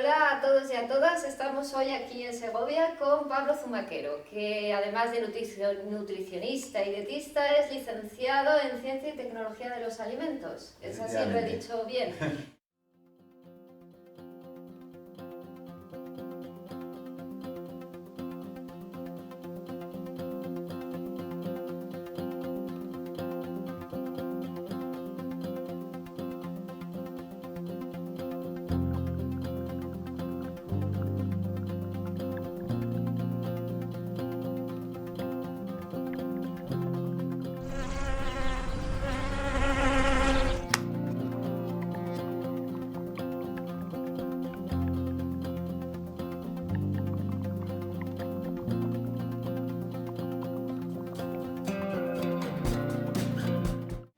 Hola a todos y a todas, estamos hoy aquí en Segovia con Pablo Zumaquero, que además de nutricionista y dietista es licenciado en Ciencia y Tecnología de los Alimentos. ¿Es así? ¿Lo he dicho bien?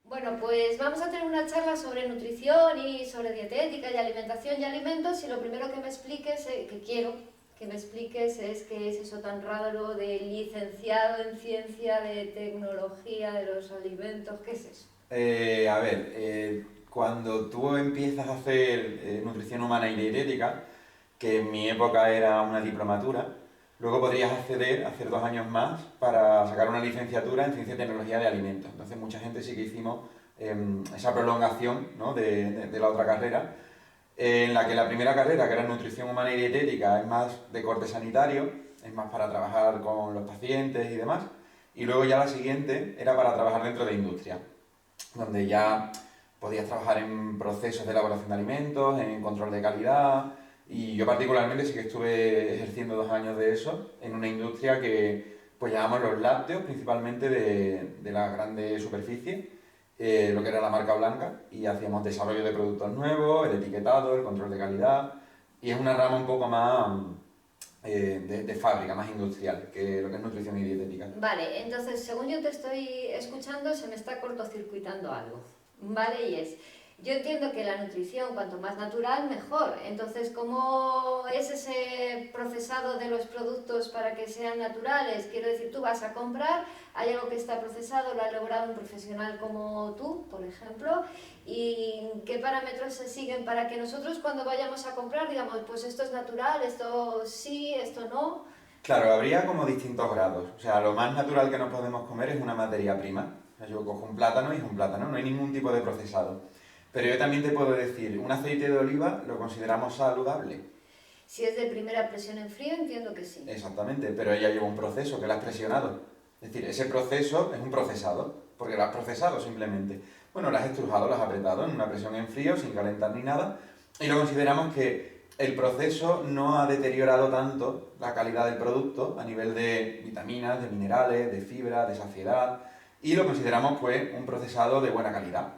Bueno, pues vamos a tener una charla sobre nutrición y sobre dietética y alimentación y alimentos, y lo primero que me expliques, que quiero que me expliques, es qué es eso tan raro de licenciado en Ciencia de Tecnología de los Alimentos. ¿Qué es eso? Cuando tú empiezas a hacer nutrición humana y dietética, que en mi época era una diplomatura, luego podrías acceder a hacer 2 años más para sacar una licenciatura en Ciencia y Tecnología de Alimentos. Entonces mucha gente sí que hicimos esa prolongación, ¿no?, de la otra carrera, en la que la primera carrera, que era Nutrición Humana y Dietética, es más de corte sanitario, es más para trabajar con los pacientes y demás, y luego ya la siguiente era para trabajar dentro de industria, donde ya podías trabajar en procesos de elaboración de alimentos, en control de calidad, y yo particularmente sí que estuve ejerciendo 2 años de eso en una industria que pues llamamos los lácteos, principalmente de la grande superficie, lo que era la marca blanca, y hacíamos desarrollo de productos nuevos, el etiquetado, el control de calidad, y es una rama un poco más de fábrica, más industrial, que lo que es nutrición y dietética. Vale, entonces, según yo te estoy escuchando, se me está cortocircuitando algo, ¿vale? Y es, yo entiendo que la nutrición, cuanto más natural, mejor. Entonces, ¿cómo es ese procesado de los productos para que sean naturales? Quiero decir, tú vas a comprar, hay algo que está procesado, lo ha elaborado un profesional como tú, por ejemplo, y ¿qué parámetros se siguen para que nosotros cuando vayamos a comprar digamos, pues esto es natural, esto sí, esto no? Claro, habría como distintos grados. O sea, lo más natural que nos podemos comer es una materia prima. O sea, yo cojo un plátano y es un plátano, no hay ningún tipo de procesado. Pero yo también te puedo decir, un aceite de oliva lo consideramos saludable. Si es de primera presión en frío, entiendo que sí. Exactamente, pero ella lleva un proceso que la has presionado. Es decir, ese proceso es un procesado, porque lo has procesado simplemente. Bueno, lo has estrujado, lo has apretado en una presión en frío, sin calentar ni nada, y lo consideramos que el proceso no ha deteriorado tanto la calidad del producto a nivel de vitaminas, de minerales, de fibra, de saciedad, y lo consideramos pues un procesado de buena calidad.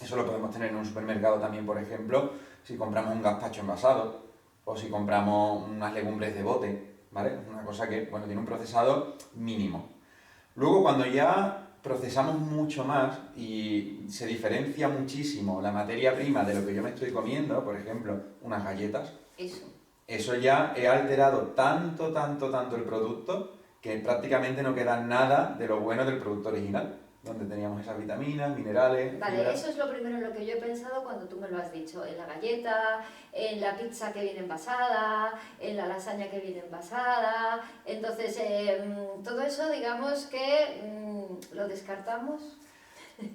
Eso lo podemos tener en un supermercado también, por ejemplo, si compramos un gazpacho envasado o si compramos unas legumbres de bote, ¿vale? Una cosa que, bueno, tiene un procesado mínimo. Luego, cuando ya procesamos mucho más y se diferencia muchísimo la materia prima de lo que yo me estoy comiendo, por ejemplo, unas galletas, eso ya he alterado tanto, tanto, tanto el producto que prácticamente no queda nada de lo bueno del producto original, donde teníamos esas vitaminas, minerales, Vale, fibras. eso es lo primero en lo que yo he pensado cuando tú me lo has dicho, en la galleta, en la pizza que viene envasada, en la lasaña que viene envasada. Entonces, todo eso digamos que lo descartamos.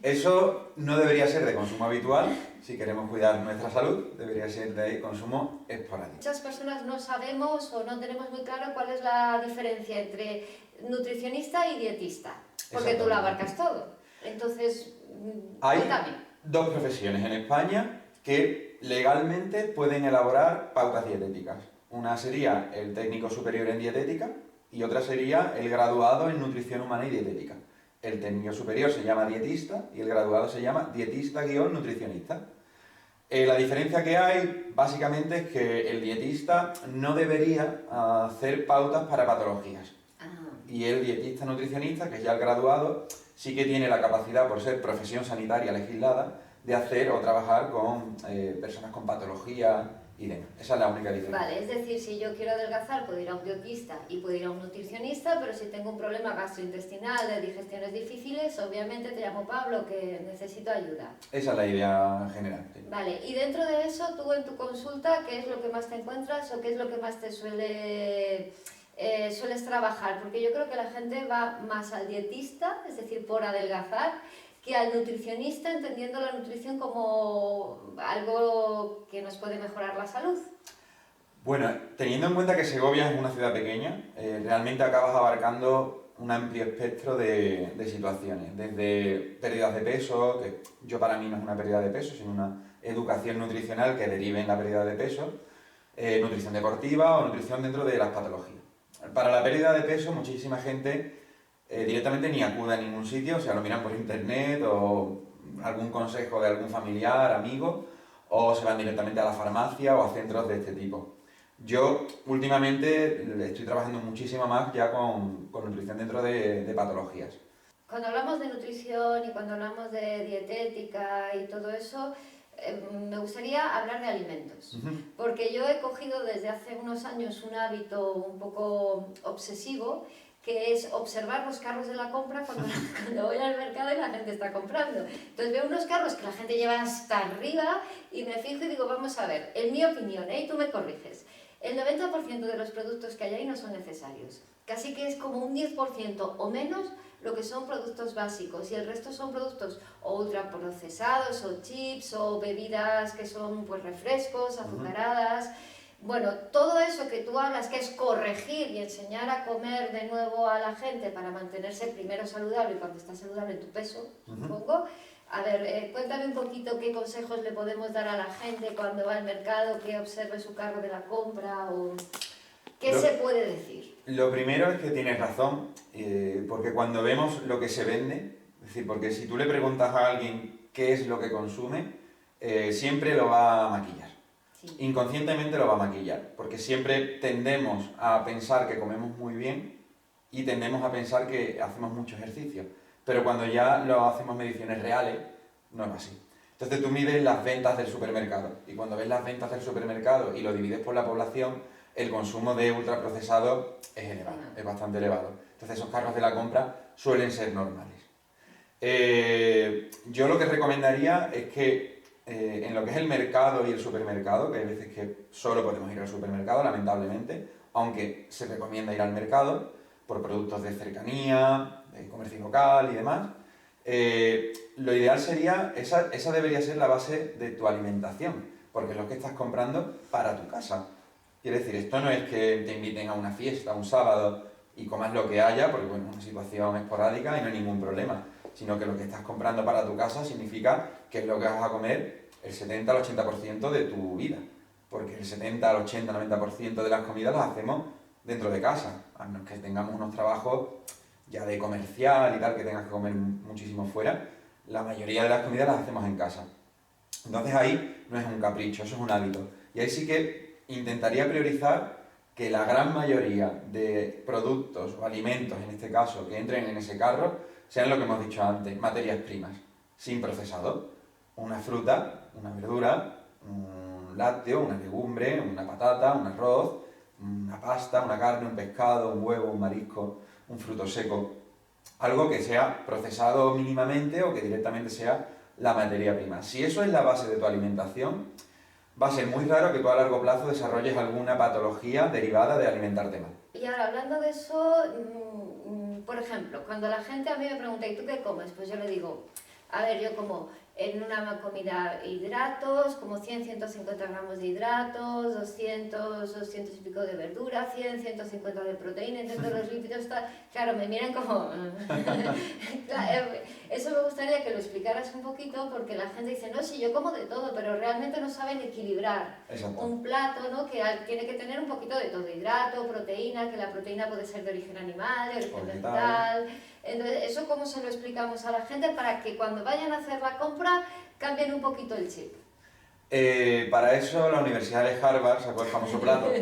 Eso no debería ser de consumo habitual, si queremos cuidar nuestra salud, debería ser de consumo esporádico. Muchas personas no sabemos o no tenemos muy claro cuál es la diferencia entre nutricionista y dietista, porque tú lo abarcas todo. Entonces, cuéntame. Hay 2 profesiones en España que legalmente pueden elaborar pautas dietéticas. Una sería el técnico superior en dietética y otra sería el graduado en nutrición humana y dietética. El técnico superior se llama dietista y el graduado se llama dietista-nutricionista. La diferencia que hay básicamente es que el dietista no debería hacer pautas para patologías. Y el dietista nutricionista, que es ya el graduado, sí que tiene la capacidad, por ser profesión sanitaria legislada, de hacer o trabajar con personas con patología idem. Esa es la única diferencia. Vale, es decir, si yo quiero adelgazar, puedo ir a un dietista y puedo ir a un nutricionista, pero si tengo un problema gastrointestinal, de digestiones difíciles, obviamente te llamo Pablo, que necesito ayuda. Esa es la idea general. Sí. Vale, y dentro de eso, tú en tu consulta, ¿qué es lo que más te encuentras o qué es lo que más te sueles trabajar? Porque yo creo que la gente va más al dietista, es decir, por adelgazar, que al nutricionista, entendiendo la nutrición como algo que nos puede mejorar la salud. Bueno, teniendo en cuenta que Segovia es una ciudad pequeña, realmente acabas abarcando un amplio espectro de situaciones, desde pérdidas de peso, que yo para mí no es una pérdida de peso, sino una educación nutricional que derive en la pérdida de peso, nutrición deportiva o nutrición dentro de las patologías. Para la pérdida de peso, muchísima gente directamente ni acude a ningún sitio, o sea, lo miran por internet o algún consejo de algún familiar, amigo, o se van directamente a la farmacia o a centros de este tipo. Yo últimamente estoy trabajando muchísimo más ya con nutrición dentro de patologías. Cuando hablamos de nutrición y cuando hablamos de dietética y todo eso, me gustaría hablar de alimentos, porque yo he cogido desde hace unos años un hábito un poco obsesivo, que es observar los carros de la compra cuando voy al mercado y la gente está comprando. Entonces veo unos carros que la gente lleva hasta arriba y me fijo y digo, vamos a ver, en mi opinión, y tú me corriges, el 90% de los productos que hay ahí no son necesarios. Casi que es como un 10% o menos lo que son productos básicos y el resto son productos o ultraprocesados o chips o bebidas que son pues refrescos, azucaradas. Bueno, todo eso que tú hablas, que es corregir y enseñar a comer de nuevo a la gente para mantenerse primero saludable y cuando está saludable en tu peso, supongo. A ver, cuéntame un poquito qué consejos le podemos dar a la gente cuando va al mercado, que observe su carro de la compra o qué se puede decir. Lo primero es que tienes razón, porque cuando vemos lo que se vende, es decir, porque si tú le preguntas a alguien qué es lo que consume, siempre lo va a maquillar. Sí. Inconscientemente lo va a maquillar, porque siempre tendemos a pensar que comemos muy bien y tendemos a pensar que hacemos mucho ejercicio. Pero cuando ya lo hacemos mediciones reales, no es así. Entonces tú mides las ventas del supermercado y cuando ves las ventas del supermercado y lo divides por la población, el consumo de ultraprocesados es elevado, es bastante elevado. Entonces esos carros de la compra suelen ser normales. Yo lo que recomendaría es que en lo que es el mercado y el supermercado, que hay veces que solo podemos ir al supermercado, lamentablemente, aunque se recomienda ir al mercado por productos de cercanía, de comercio local y demás, lo ideal sería, esa debería ser la base de tu alimentación, porque es lo que estás comprando para tu casa. Quiere decir, esto no es que te inviten a una fiesta un sábado y comas lo que haya, porque bueno, es una situación esporádica y no hay ningún problema, sino que lo que estás comprando para tu casa significa que es lo que vas a comer el 70 al 80% de tu vida, porque el 70 al 80, 90% de las comidas las hacemos dentro de casa, a menos que tengamos unos trabajos ya de comercial y tal, que tengas que comer muchísimo fuera, la mayoría de las comidas las hacemos en casa. Entonces ahí no es un capricho, eso es un hábito. Y ahí sí que intentaría priorizar que la gran mayoría de productos o alimentos, en este caso, que entren en ese carro, sean lo que hemos dicho antes, materias primas, sin procesado. Una fruta, una verdura, un lácteo, una legumbre, una patata, un arroz, una pasta, una carne, un pescado, un huevo, un marisco, un fruto seco. Algo que sea procesado mínimamente o que directamente sea la materia prima. Si eso es la base de tu alimentación, va a ser muy raro que tú a largo plazo desarrolles alguna patología derivada de alimentarte mal. Y ahora, hablando de eso, por ejemplo, cuando la gente a mí me pregunta, ¿y tú qué comes? Pues yo le digo, a ver, yo como en una comida hidratos, como 100, 150 gramos de hidratos, 200, 200 y pico de verdura, 100, 150 de proteína, dentro de los lípidos, claro, me miran como... Eso me gustaría que lo explicaras un poquito, porque la gente dice, no, sí, yo como de todo, pero realmente no saben equilibrar. Exacto. Un plato, ¿no?, que tiene que tener un poquito de todo, hidrato, proteína, que la proteína puede ser de origen animal, de origen vegetal... Entonces, ¿eso cómo se lo explicamos a la gente para que cuando vayan a hacer la compra cambien un poquito el chip? Para eso la Universidad de Harvard sacó el famoso plato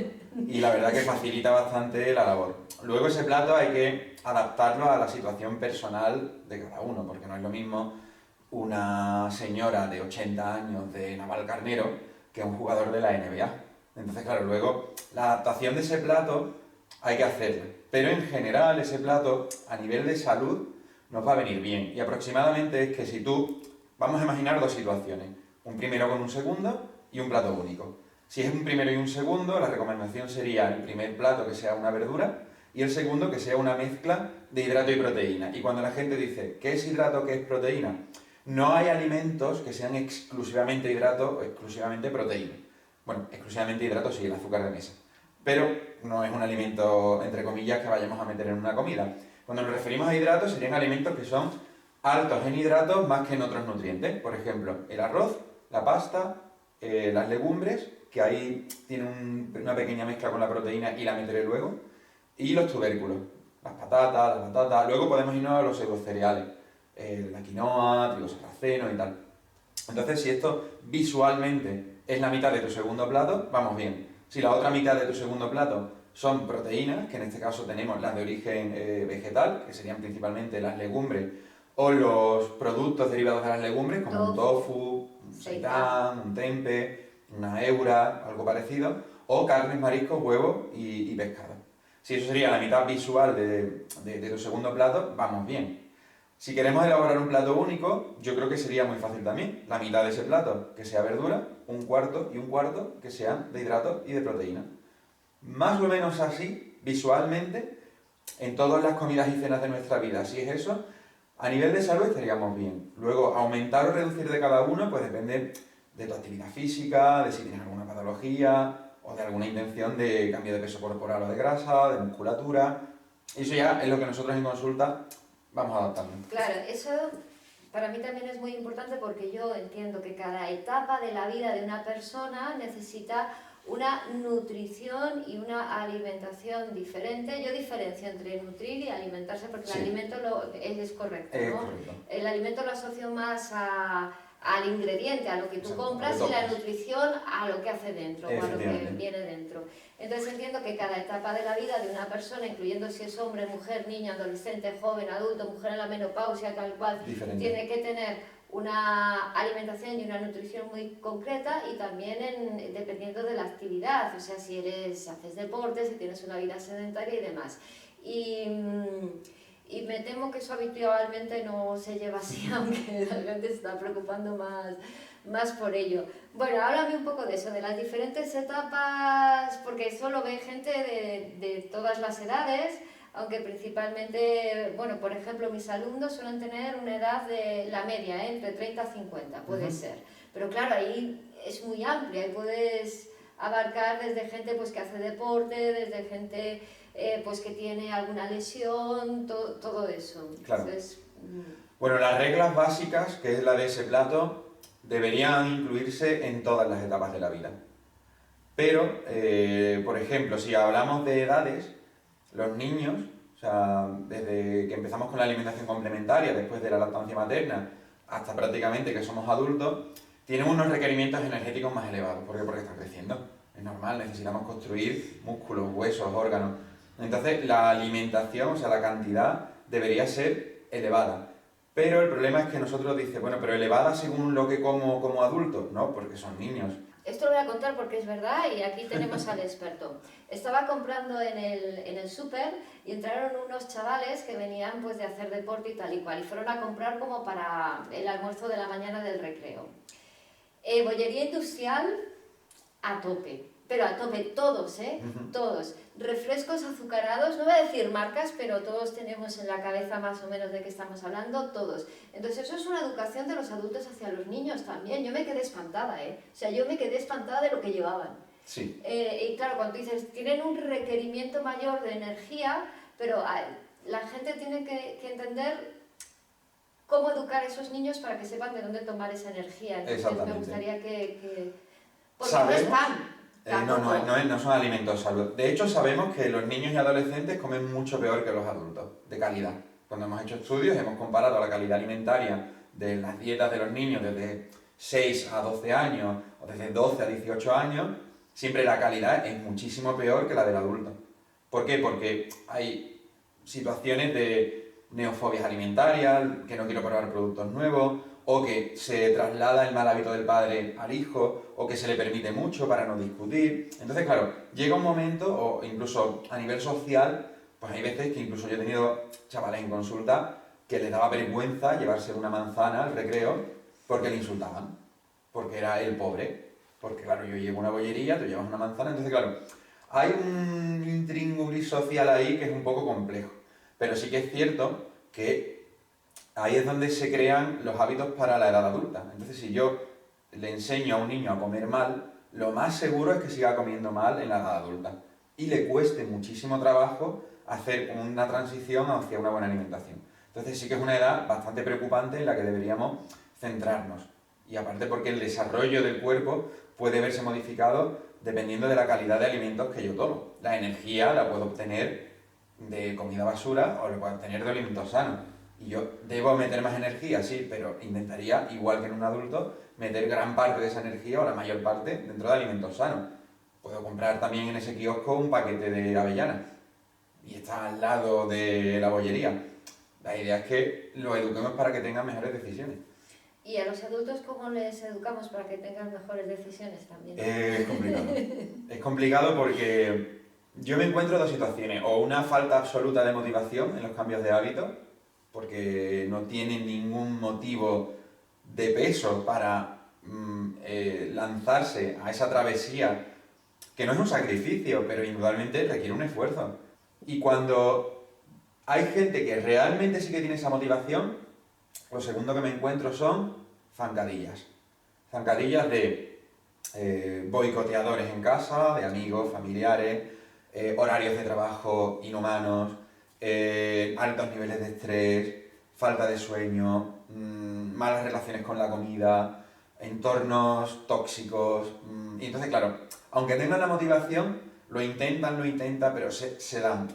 y la verdad que facilita bastante la labor. Luego ese plato hay que adaptarlo a la situación personal de cada uno, porque no es lo mismo una señora de 80 años de Navalcarnero que un jugador de la NBA. Entonces, claro, luego la adaptación de ese plato hay que hacerla. Pero en general ese plato, a nivel de salud, nos va a venir bien. Y aproximadamente es que si tú, vamos a imaginar dos situaciones, un primero con un segundo y un plato único. Si es un primero y un segundo, la recomendación sería el primer plato que sea una verdura y el segundo que sea una mezcla de hidrato y proteína. Y cuando la gente dice, ¿qué es hidrato, qué es proteína? No hay alimentos que sean exclusivamente hidrato o exclusivamente proteína. Bueno, exclusivamente hidrato sí, el azúcar de mesa. Pero no es un alimento, entre comillas, que vayamos a meter en una comida. Cuando nos referimos a hidratos, serían alimentos que son altos en hidratos más que en otros nutrientes. Por ejemplo, el arroz, la pasta, las legumbres, que ahí tienen una pequeña mezcla con la proteína y la meteré luego, y los tubérculos, las patatas, las batatas. Luego podemos irnos a los pseudocereales, la quinoa, trigo sarraceno y tal. Entonces, si esto visualmente es la mitad de tu segundo plato, vamos bien. Si la otra mitad de tu segundo plato son proteínas, que en este caso tenemos las de origen vegetal, que serían principalmente las legumbres, o los productos derivados de las legumbres, como un tofu, un seitán, un tempe, una eura, algo parecido, o carnes, mariscos, huevos y pescado. Si eso sería la mitad visual de tu segundo plato, vamos bien. Si queremos elaborar un plato único, yo creo que sería muy fácil también. La mitad de ese plato que sea verdura, un cuarto y un cuarto que sean de hidratos y de proteína. Más o menos así, visualmente, en todas las comidas y cenas de nuestra vida. Si es eso, a nivel de salud estaríamos bien. Luego, aumentar o reducir de cada uno, pues depende de tu actividad física, de si tienes alguna patología o de alguna intención de cambio de peso corporal o de grasa, de musculatura. Eso ya es lo que nosotros en consulta vamos adaptando. Claro, eso para mí también es muy importante porque yo entiendo que cada etapa de la vida de una persona necesita una nutrición y una alimentación diferente. Yo diferencio entre nutrir y alimentarse porque Sí. el alimento es correcto, ¿no? Correcto. El alimento lo asocio más al ingrediente, a lo que tú Exacto, compras, lo que y la tocas. nutrición a lo que hace dentro, o a lo que Efectivamente. viene dentro. Entonces entiendo que cada etapa de la vida de una persona, incluyendo si es hombre, mujer, niño, adolescente, joven, adulto, mujer en la menopausia, tal cual, Diferente. tiene que tener una alimentación y una nutrición muy concreta, y también dependiendo de la actividad, o sea, si haces deporte, si tienes una vida sedentaria y demás. Y me temo que eso habitualmente no se lleva así, aunque la gente se está preocupando más por ello. Bueno, háblame un poco de eso, de las diferentes etapas, porque eso lo ve gente de todas las edades, aunque principalmente, bueno, por ejemplo, mis alumnos suelen tener una edad de la media, entre 30 y 50, puede ser. Pero claro, ahí es muy amplia, ahí puedes abarcar desde gente pues, que hace deporte, desde gente pues, que tiene alguna lesión, todo eso. Claro. Entonces, Bueno, las reglas básicas, que es la de ese plato, deberían incluirse en todas las etapas de la vida. Pero, por ejemplo, si hablamos de edades, los niños, o sea, desde que empezamos con la alimentación complementaria, después de la lactancia materna, hasta prácticamente que somos adultos, tienen unos requerimientos energéticos más elevados. ¿Por qué? Porque están creciendo. Es normal, necesitamos construir músculos, huesos, órganos. Entonces, la alimentación, o sea, la cantidad, debería ser elevada. Pero el problema es que nosotros dice, bueno, pero elevada según lo que como adulto. No, porque son niños. esto lo voy a contar porque es verdad y aquí tenemos al experto. Estaba comprando en el súper y entraron unos chavales que venían pues de hacer deporte y tal y cual, y fueron a comprar como para el almuerzo de la mañana del recreo. Bollería industrial a tope, pero a tope, todos, todos. Refrescos azucarados, no voy a decir marcas, pero todos tenemos en la cabeza más o menos de qué estamos hablando, todos. Entonces eso es una educación de los adultos hacia los niños también. Yo me quedé espantada, O sea, yo me quedé espantada de lo que llevaban. Sí. Y claro, cuando tú dices, tienen un requerimiento mayor de energía, pero la gente tiene que entender cómo educar a esos niños para que sepan de dónde tomar esa energía. Entonces me gustaría que... Porque no es pan. No son alimentos saludables. De hecho, sabemos que los niños y adolescentes comen mucho peor que los adultos, de calidad. Cuando hemos hecho estudios, hemos comparado la calidad alimentaria de las dietas de los niños desde 6 a 12 años o desde 12 a 18 años, siempre la calidad es muchísimo peor que la del adulto. ¿Por qué? Porque hay situaciones de neofobias alimentarias, que no quiero probar productos nuevos, o que se traslada el mal hábito del padre al hijo, o que se le permite mucho para no discutir. Entonces, claro, llega un momento, o incluso a nivel social, pues hay veces que incluso yo he tenido chavales en consulta que les daba vergüenza llevarse una manzana al recreo porque le insultaban, porque era el pobre. Porque claro, yo llevo una bollería, tú llevas una manzana, entonces claro, hay un intríngulis social ahí que es un poco complejo. Pero sí que es cierto que ahí es donde se crean los hábitos para la edad adulta. Entonces, si yo le enseño a un niño a comer mal, lo más seguro es que siga comiendo mal en la edad adulta. Y le cueste muchísimo trabajo hacer una transición hacia una buena alimentación. Entonces sí que es una edad bastante preocupante en la que deberíamos centrarnos. Y aparte porque el desarrollo del cuerpo puede verse modificado dependiendo de la calidad de alimentos que yo tomo. La energía la puedo obtener de comida basura o la puedo obtener de alimentos sanos. Y yo debo meter más energía, sí, pero intentaría, igual que en un adulto, meter gran parte de esa energía o la mayor parte dentro de alimentos sanos. Puedo comprar también en ese kiosco un paquete de avellanas y está al lado de la bollería. La idea es que lo eduquemos para que tengan mejores decisiones. ¿Y a los adultos cómo les educamos para que tengan mejores decisiones también? Es complicado. Es complicado porque yo me encuentro en dos situaciones. O una falta absoluta de motivación en los cambios de hábitos, porque no tienen ningún motivo de peso para lanzarse a esa travesía, que no es un sacrificio, pero indudablemente requiere un esfuerzo. Y cuando hay gente que realmente sí que tiene esa motivación, lo segundo que me encuentro son zancadillas. Zancadillas de boicoteadores en casa, de amigos, familiares, horarios de trabajo inhumanos, altos niveles de estrés, falta de sueño, malas relaciones con la comida, entornos tóxicos. Y entonces, claro, aunque tengan la motivación, lo intentan, pero se dan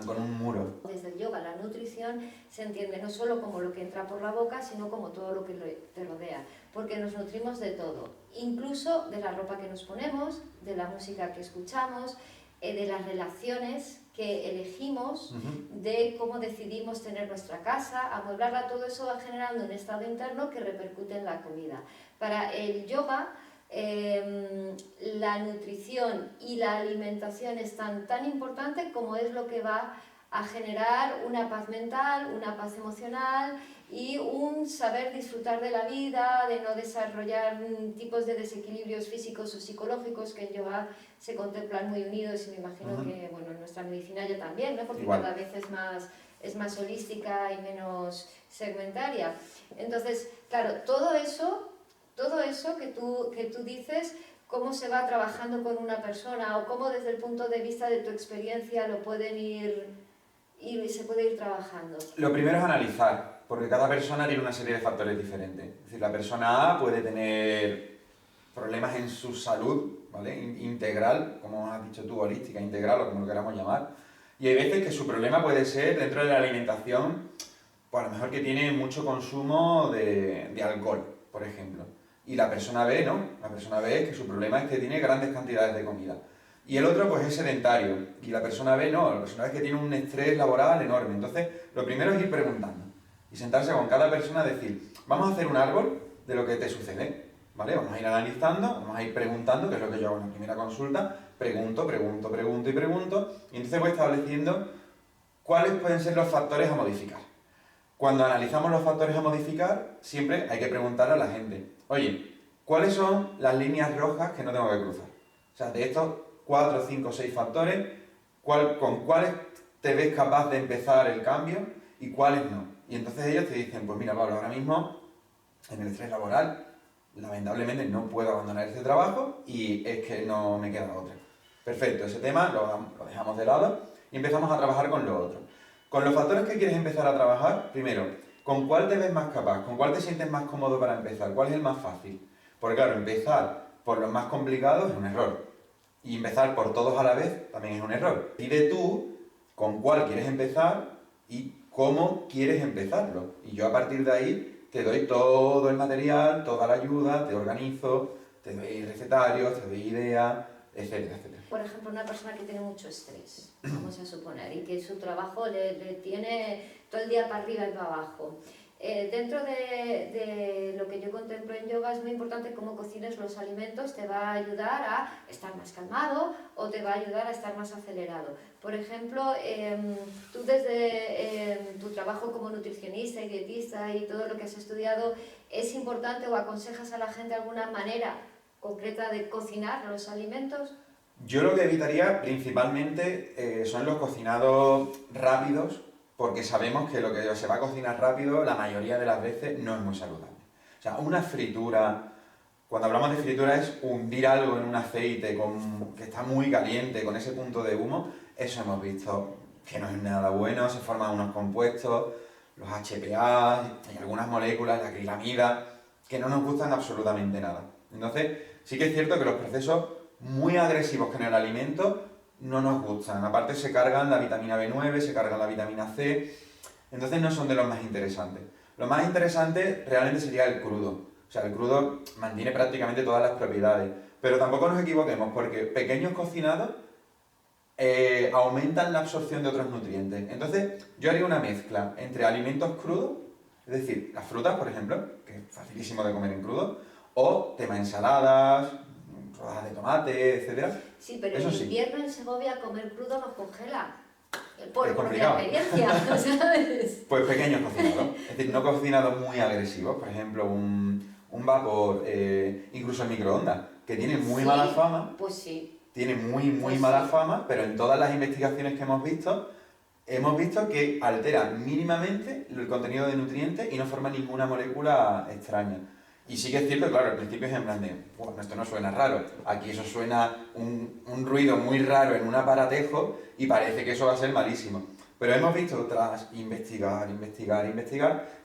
con un muro. Desde el yoga, la nutrición se entiende no solo como lo que entra por la boca, sino como todo lo que te rodea, porque nos nutrimos de todo, incluso de la ropa que nos ponemos, de la música que escuchamos, de las relaciones que elegimos, de cómo decidimos tener nuestra casa, amueblarla. Todo eso va generando un estado interno que repercute en la comida. Para el yoga, la nutrición y la alimentación es tan importante como es lo que va a generar una paz mental, una paz emocional y un saber disfrutar de la vida, de no desarrollar tipos de desequilibrios físicos o psicológicos que en yoga se contemplan muy unidos, y me imagino que bueno, en nuestra medicina ya también, ¿no? Porque cada vez es más holística y menos segmentaria. Entonces, claro, todo eso que tú dices, cómo se va trabajando con una persona o cómo desde el punto de vista de tu experiencia lo pueden se puede ir trabajando. Lo primero es analizar, porque cada persona tiene una serie de factores diferentes. Es decir, la persona A puede tener problemas en su salud, ¿vale? Integral, como has dicho tú, holística, integral o como lo queramos llamar. Y hay veces que su problema puede ser dentro de la alimentación, pues a lo mejor que tiene mucho consumo de alcohol, por ejemplo. Y la persona B, ¿no? La persona B es que su problema es que tiene grandes cantidades de comida. Y el otro, pues, es sedentario. Y la persona B, no. La persona B es que tiene un estrés laboral enorme. Entonces, lo primero es ir preguntando. Y sentarse con cada persona y decir, vamos a hacer un árbol de lo que te sucede, ¿vale? Vamos a ir analizando, vamos a ir preguntando, que es lo que yo hago en la primera consulta. Pregunto. Y entonces voy estableciendo cuáles pueden ser los factores a modificar. Cuando analizamos los factores a modificar, siempre hay que preguntar a la gente, oye, ¿cuáles son las líneas rojas que no tengo que cruzar? O sea, de estos 4, 5, 6 factores, ¿con cuáles te ves capaz de empezar el cambio y cuáles no? Y entonces ellos te dicen, pues mira, Pablo, ahora mismo, en el estrés laboral, lamentablemente no puedo abandonar este trabajo y es que no me queda otra. Perfecto, ese tema lo dejamos de lado y empezamos a trabajar con lo otro. Con los factores que quieres empezar a trabajar, primero, ¿con cuál te ves más capaz? ¿Con cuál te sientes más cómodo para empezar? ¿Cuál es el más fácil? Porque claro, empezar por los más complicados es un error. Y empezar por todos a la vez también es un error. Decide tú con cuál quieres empezar y cómo quieres empezarlo. Y yo a partir de ahí te doy todo el material, toda la ayuda, te organizo, te doy recetarios, te doy ideas, etcétera, etcétera. Por ejemplo, una persona que tiene mucho estrés, vamos a suponer, y que su trabajo le tiene todo el día para arriba y para abajo. Dentro de lo que yo contemplo en yoga es muy importante cómo cocines los alimentos, te va a ayudar a estar más calmado o te va a ayudar a estar más acelerado. Por ejemplo, tú desde tu trabajo como nutricionista y dietista y todo lo que has estudiado, ¿es importante o aconsejas a la gente alguna manera concreta de cocinar los alimentos? Yo lo que evitaría principalmente son los cocinados rápidos, porque sabemos que lo que se va a cocinar rápido la mayoría de las veces no es muy saludable. O sea, una fritura, cuando hablamos de fritura es hundir algo en un aceite que está muy caliente, con ese punto de humo, eso hemos visto que no es nada bueno, se forman unos compuestos, los HPA y algunas moléculas, la acrilamida, que no nos gustan absolutamente nada. Entonces, sí que es cierto que los procesos muy agresivos con el alimento no nos gustan. Aparte se cargan la vitamina B9, se cargan la vitamina C, entonces no son de los más interesantes. Lo más interesante realmente sería el crudo. O sea, el crudo mantiene prácticamente todas las propiedades. Pero tampoco nos equivoquemos porque pequeños cocinados aumentan la absorción de otros nutrientes. Entonces yo haría una mezcla entre alimentos crudos, es decir, las frutas, por ejemplo, que es facilísimo de comer en crudo, o tema ensaladas, rodajas de tomate, etcétera. Sí, pero eso en sí, invierno en Segovia comer crudo nos congela. es Por complicado. experiencia, ¿sabes? Pues pequeños cocinados, es decir, no cocinados muy agresivos, por ejemplo, un vapor, incluso el microondas, que tiene muy mala fama, Pues sí. tiene muy Pues mala sí. fama, pero en todas las investigaciones que hemos visto que altera mínimamente el contenido de nutrientes y no forma ninguna molécula extraña. Y sí que es cierto, claro, al principio es en plan de, bueno, esto no suena raro, aquí eso suena un ruido muy raro en un aparatejo y parece que eso va a ser malísimo. Pero hemos visto tras investigar,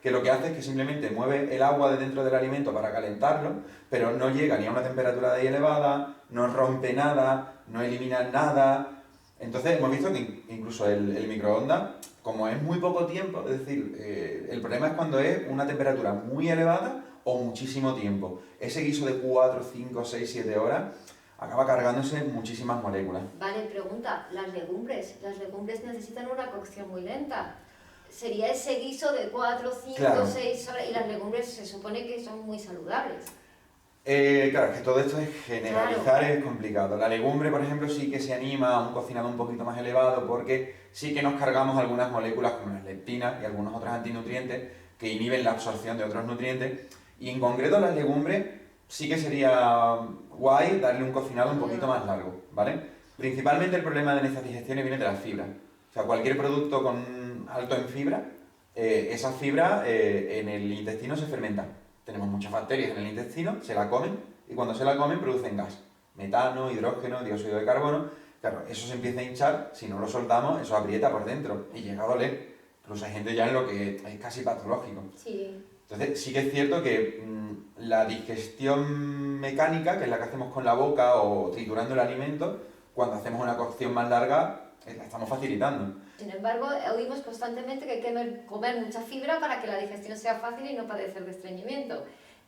que lo que hace es que simplemente mueve el agua de dentro del alimento para calentarlo, pero no llega ni a una temperatura de ahí elevada, no rompe nada, no elimina nada. Entonces hemos visto que incluso el microondas, como es muy poco tiempo, es decir, el problema es cuando es una temperatura muy elevada o muchísimo tiempo. Ese guiso de 4, 5, 6, 7 horas acaba cargándose muchísimas moléculas. Vale, pregunta, las legumbres necesitan una cocción muy lenta. Sería ese guiso de 4, 5, Claro. 6 horas y las legumbres se supone que son muy saludables. Claro, es que todo esto es generalizar, es complicado. La legumbre, por ejemplo, sí que se anima a un cocinado un poquito más elevado porque sí que nos cargamos algunas moléculas como las leptinas y algunos otros antinutrientes que inhiben la absorción de otros nutrientes. Y en concreto las legumbres sí que sería guay darle un cocinado un poquito más largo, ¿vale? Principalmente el problema de estas digestiones viene de las fibras. O sea, cualquier producto con alto en fibra, esa fibra en el intestino se fermenta. Tenemos muchas bacterias en el intestino, se la comen y cuando se la comen producen gas. Metano, hidrógeno, dióxido de carbono. Claro, eso se empieza a hinchar, si no lo soltamos, eso aprieta por dentro y llega a doler. Incluso hay gente ya en lo que es casi patológico. Sí. Entonces sí que es cierto que la digestión mecánica, que es la que hacemos con la boca o triturando el alimento, cuando hacemos una cocción más larga, la estamos facilitando. Sin embargo, oímos constantemente que hay que comer mucha fibra para que la digestión sea fácil y no padecer de estreñimiento.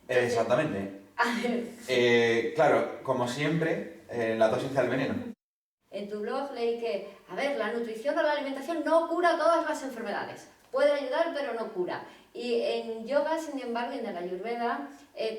Entonces, Exactamente. a ver, Claro, como siempre, la dosis del veneno. en tu blog leí que, a ver, la nutrición o la alimentación no cura todas las enfermedades. Puede ayudar, pero no cura. Y en yoga, sin embargo, y en el Ayurveda,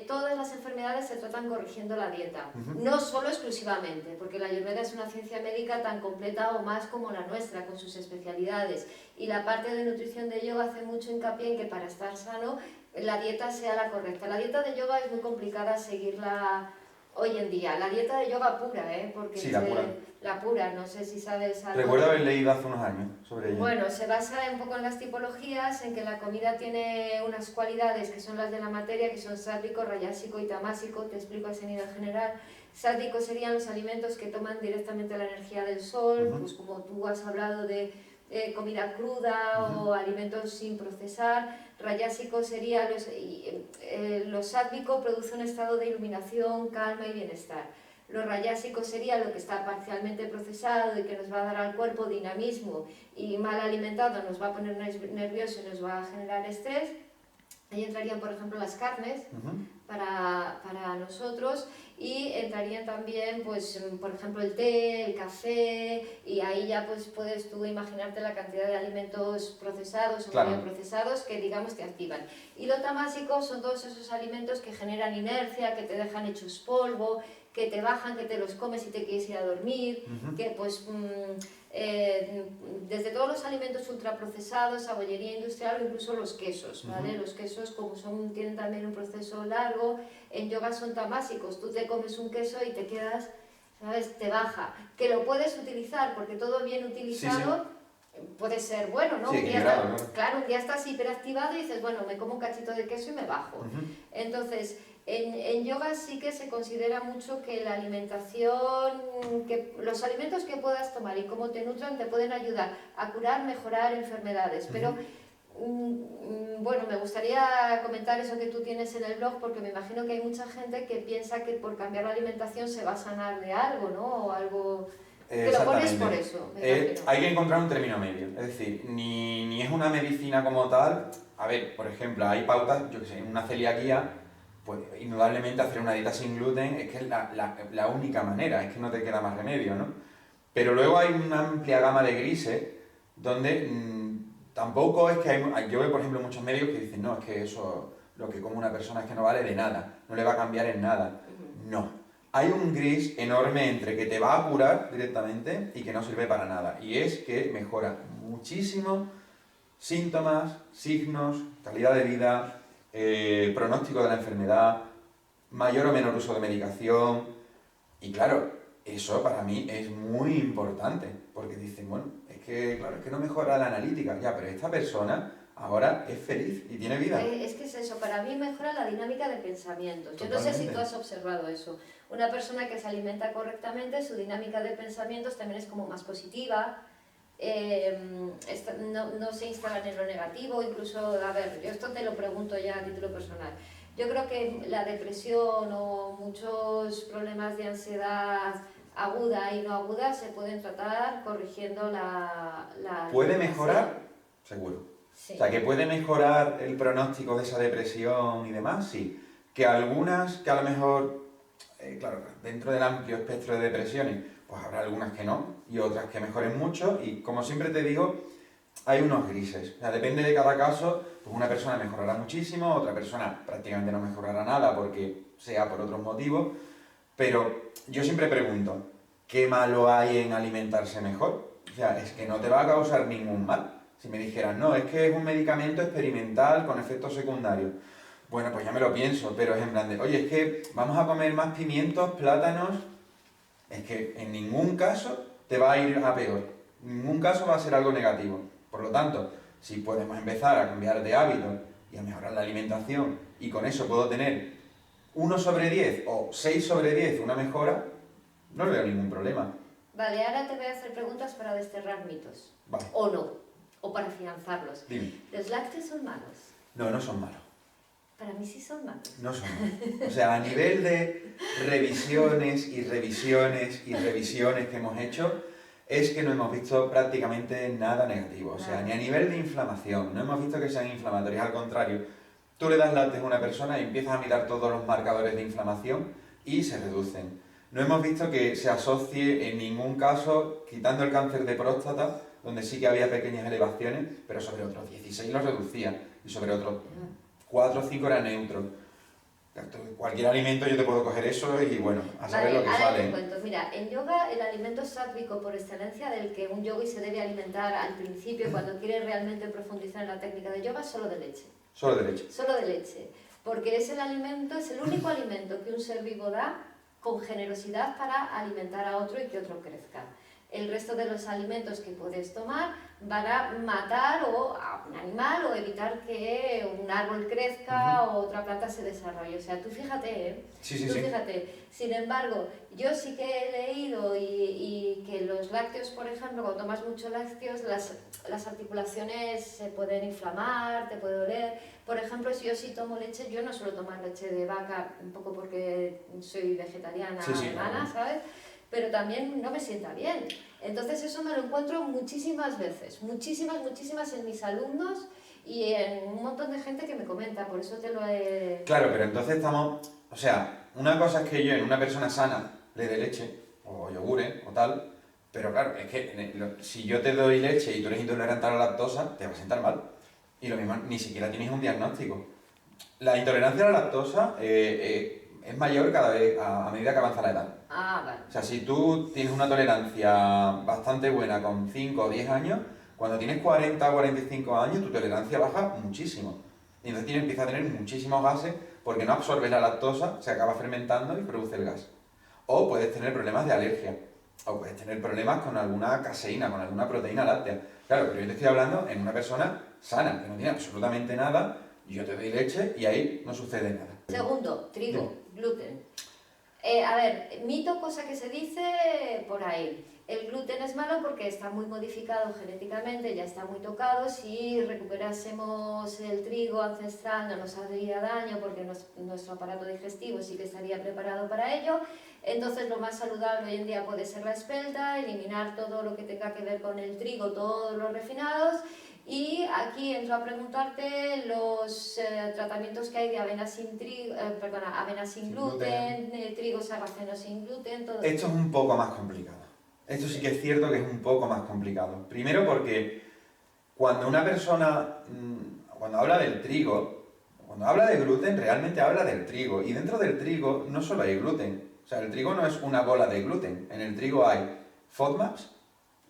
todas las enfermedades se tratan corrigiendo la dieta. No solo exclusivamente, porque la Ayurveda es una ciencia médica tan completa o más como la nuestra, con sus especialidades. Y la parte de nutrición de yoga hace mucho hincapié en que para estar sano, la dieta sea la correcta. La dieta de yoga es muy complicada seguirla hoy en día. La dieta de yoga pura, porque Sí, la pura. la pura, no sé si sabes algo. Recuerdo haber leído hace unos años sobre ella. Bueno, se basa un poco en las tipologías, en que la comida tiene unas cualidades que son las de la materia, que son sátrico, rayásico y tamásico. Te explico así a nivel general. Sátrico serían los alimentos que toman directamente la energía del sol, pues como tú has hablado de comida cruda o alimentos sin procesar. Rayásico sería lo sátrico produce un estado de iluminación, calma y bienestar. Lo rayásico sería lo que está parcialmente procesado y que nos va a dar al cuerpo dinamismo, y mal alimentado nos va a poner nervioso y nos va a generar estrés. Ahí entrarían, por ejemplo, las carnes para nosotros. y entrarían también, pues, por ejemplo, el té, el café, y ahí ya pues puedes tú imaginarte la cantidad de alimentos procesados o Claro. medio procesados que digamos te activan. Y lo tamásico son todos esos alimentos que generan inercia, que te dejan hechos polvo, que te bajan, que te los comes y te quieres ir a dormir, que pues desde todos los alimentos ultraprocesados a bollería industrial o incluso los quesos, ¿vale? Los quesos como tienen también un proceso largo, en yoga son tamásicos, tú te comes un queso y te quedas, ¿sabes? Te baja, que lo puedes utilizar porque todo bien utilizado puede ser bueno, ¿no? Sí, Un día claro. claro, un día estás hiperactivado y dices, bueno, me como un cachito de queso y me bajo. Entonces, en yoga sí que se considera mucho que la alimentación, que los alimentos que puedas tomar y cómo te nutran te pueden ayudar a curar, mejorar enfermedades, pero bueno, me gustaría comentar eso que tú tienes en el blog porque me imagino que hay mucha gente que piensa que por cambiar la alimentación se va a sanar de algo, ¿no? O algo... Que lo pones por eso, me imagino. Hay que encontrar un término medio, es decir, ni es una medicina como tal. A ver, por ejemplo, hay pautas, yo que sé, en una celiaquía, pues indudablemente hacer una dieta sin gluten es que es la única manera, es que no te queda más remedio, ¿no? Pero luego hay una amplia gama de grises donde tampoco es que yo veo, por ejemplo, muchos médicos que dicen, no, es que eso, lo que come una persona es que no vale de nada, no le va a cambiar en nada. No. Hay un gris enorme entre que te va a curar directamente y que no sirve para nada. Y es que mejora muchísimo síntomas, signos, calidad de vida, pronóstico de la enfermedad, mayor o menor uso de medicación. Y claro, eso para mí es muy importante, porque dicen, bueno, es que, claro, es que no mejora la analítica, ya, pero esta persona ahora es feliz y tiene vida. Es que es eso, para mí mejora la dinámica de pensamientos. Yo Totalmente. no sé si tú has observado eso. Una persona que se alimenta correctamente, su dinámica de pensamientos también es como más positiva, no se instalan en lo negativo, incluso, a ver, yo esto te lo pregunto ya a título personal. Yo creo que la depresión o muchos problemas de ansiedad aguda y no aguda se pueden tratar corrigiendo la ¿Puede mejorar? Seguro. Sí. O sea, que puede mejorar el pronóstico de esa depresión y demás, sí. Que algunas, que a lo mejor, claro, dentro del amplio espectro de depresiones, pues habrá algunas que no, y otras que mejoren mucho, y como siempre te digo, hay unos grises. O sea, depende de cada caso, pues una persona mejorará muchísimo, otra persona prácticamente no mejorará nada porque sea por otros motivos, pero yo siempre pregunto, ¿qué malo hay en alimentarse mejor? O sea, es que no te va a causar ningún mal. Si me dijeran, no, es que es un medicamento experimental con efectos secundarios. Bueno, pues ya me lo pienso, pero es en plan de, oye, es que vamos a comer más pimientos, plátanos. Es que en ningún caso te va a ir a peor. En ningún caso va a ser algo negativo. Por lo tanto, si podemos empezar a cambiar de hábitos y a mejorar la alimentación y con eso puedo tener 1 sobre 10 o 6 sobre 10 una mejora, no le veo ningún problema. Vale, ahora te voy a hacer preguntas para desterrar mitos. Vale. O no, o para afianzarlos. Dime. ¿Los lácteos son malos? No, no son malos. Para mí sí son malos. No son malos. O sea, a nivel de revisiones y revisiones y revisiones que hemos hecho, es que no hemos visto prácticamente nada negativo. O sea, ni a nivel de inflamación, no hemos visto que sean inflamatorios. Al contrario, tú le das lácteos a una persona y empiezas a mirar todos los marcadores de inflamación y se reducen. No hemos visto que se asocie en ningún caso, quitando el cáncer de próstata, donde sí que había pequeñas elevaciones, pero sobre otros 16 los reducía y sobre otros 4 o 5 era neutro. Cualquier alimento yo te puedo coger eso y bueno, a saber lo que ahora sale. te cuento. Mira, en yoga el alimento sátvico por excelencia del que un yogui se debe alimentar al principio cuando quiere realmente profundizar en la técnica de yoga es solo de leche. Solo de leche. Solo de leche. Porque es el alimento, es el único alimento que un ser vivo da con generosidad para alimentar a otro y que otro crezca. El resto de los alimentos que puedes tomar van a matar a un animal o evitar que un árbol crezca o otra planta se desarrolle. O sea, tú fíjate, fíjate. Sin embargo, yo sí que he leído y que los lácteos, por ejemplo, cuando tomas muchos lácteos, las articulaciones se pueden inflamar, te puede doler. Por ejemplo, si yo sí tomo leche, yo no suelo tomar leche de vaca, un poco porque soy vegetariana vegana, ¿sabes? Pero también no me sienta bien. Entonces eso me lo encuentro muchísimas veces, muchísimas en mis alumnos y en un montón de gente que me comenta, por eso te lo he... Claro, pero entonces estamos, o sea, una cosa es que yo en una persona sana le dé leche, o yogures, o tal, pero claro, es que si yo te doy leche y tú eres intolerante a la lactosa, te va a sentar mal. Y lo mismo, ni siquiera tienes un diagnóstico. La intolerancia a la lactosa es mayor cada vez a medida que avanza la edad. Ah, vale. O sea, si tú tienes una tolerancia bastante buena con 5 o 10 años, cuando tienes 40 o 45 años, tu tolerancia baja muchísimo. Y entonces empieza a tener muchísimos gases porque no absorbes la lactosa, se acaba fermentando y produce el gas. O puedes tener problemas de alergia. O puedes tener problemas con alguna caseína, con alguna proteína láctea. Claro, pero yo te estoy hablando en una persona sana, que no tiene absolutamente nada, y yo te doy leche y ahí no sucede nada. Segundo, trigo, gluten. A ver, mito, cosa que se dice por ahí. El gluten es malo porque está muy modificado genéticamente, ya está muy tocado. Si recuperásemos el trigo ancestral no nos haría daño porque nuestro aparato digestivo sí que estaría preparado para ello. Entonces lo más saludable hoy en día puede ser la espelta, eliminar todo lo que tenga que ver con el trigo, todos los refinados. Y aquí entro a preguntarte los tratamientos que hay de avena sin trigo, avena sin gluten, trigo sarraceno sin gluten, todo esto. Es un poco más complicado. Esto sí que es cierto que es un poco más complicado. Primero porque cuando una persona, cuando habla del trigo, cuando habla de gluten, realmente habla del trigo. Y dentro del trigo no solo hay gluten. O sea, el trigo no es una bola de gluten. En el trigo hay FODMAPs,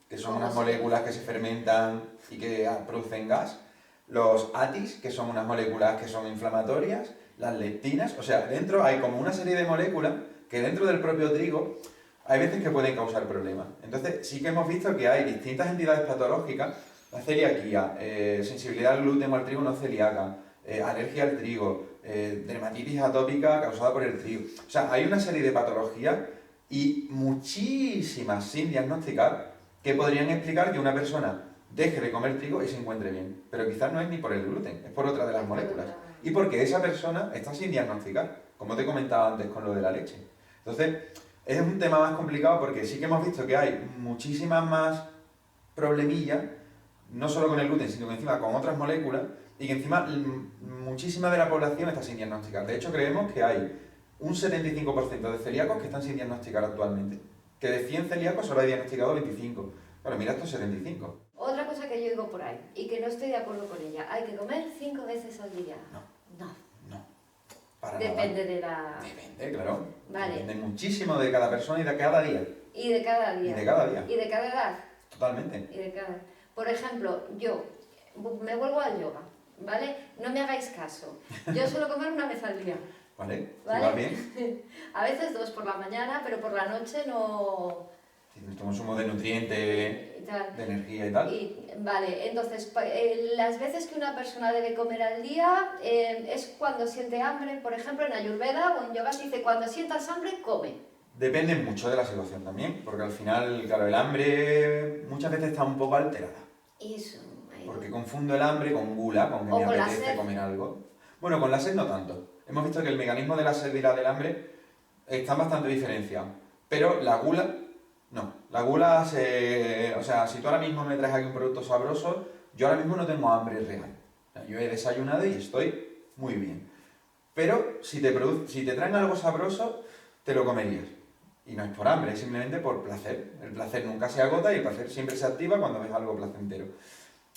que son unas moléculas que se fermentan y que producen gas, los ATIs, que son unas moléculas que son inflamatorias, las lectinas, o sea, dentro hay como una serie de moléculas que dentro del propio trigo hay veces que pueden causar problemas. Entonces, sí que hemos visto que hay distintas entidades patológicas, la celiaquía, sensibilidad al gluten o al trigo no celíaca, alergia al trigo, dermatitis atópica causada por el trigo. O sea, hay una serie de patologías y muchísimas sin diagnosticar que podrían explicar que una persona deje de comer trigo y se encuentre bien. Pero quizás no es ni por el gluten, es por otra de las moléculas. Y porque esa persona está sin diagnosticar, como te comentaba antes con lo de la leche. Entonces, es un tema más complicado porque sí que hemos visto que hay muchísimas más problemillas, no solo con el gluten, sino que encima con otras moléculas, y que encima muchísima de la población está sin diagnosticar. De hecho, creemos que hay un 75% de celíacos que están sin diagnosticar actualmente. Que de 100 celíacos solo hay diagnosticado 25. Bueno, mira estos 75. Otra cosa que yo digo por ahí, y que no estoy de acuerdo con ella, hay que comer 5 veces al día. No. Para Depende nada. de la... Depende, claro. Vale. Depende muchísimo de cada persona y de cada día. Y de cada día. Y de cada día. Y de cada edad. Totalmente. Y de cada... Por ejemplo, yo me vuelvo al yoga, ¿vale? No me hagáis caso. Yo suelo comer una vez al día. ¿Vale? ¿Vale? ¿Va bien? A veces 2 por la mañana, pero por la noche no... Tienes tu consumo de nutrientes, de energía y tal. Vale, entonces, las veces que una persona debe comer al día es cuando siente hambre. Por ejemplo, en Ayurveda o en yoga se dice, cuando sientas hambre, come. Depende mucho de la situación también, porque al final, claro, el hambre muchas veces está un poco alterada. Eso. Porque confundo el hambre con gula, con que me apetece comer algo. Bueno, con la sed no tanto. Hemos visto que el mecanismo de la sed y la del hambre están bastante diferenciados. Pero la gula, no. La gula se... O sea, si tú ahora mismo me traes aquí un producto sabroso, yo ahora mismo no tengo hambre real. O sea, yo he desayunado y estoy muy bien. Pero si te traen algo sabroso, te lo comerías. Y no es por hambre, es simplemente por placer. El placer nunca se agota y el placer siempre se activa cuando ves algo placentero.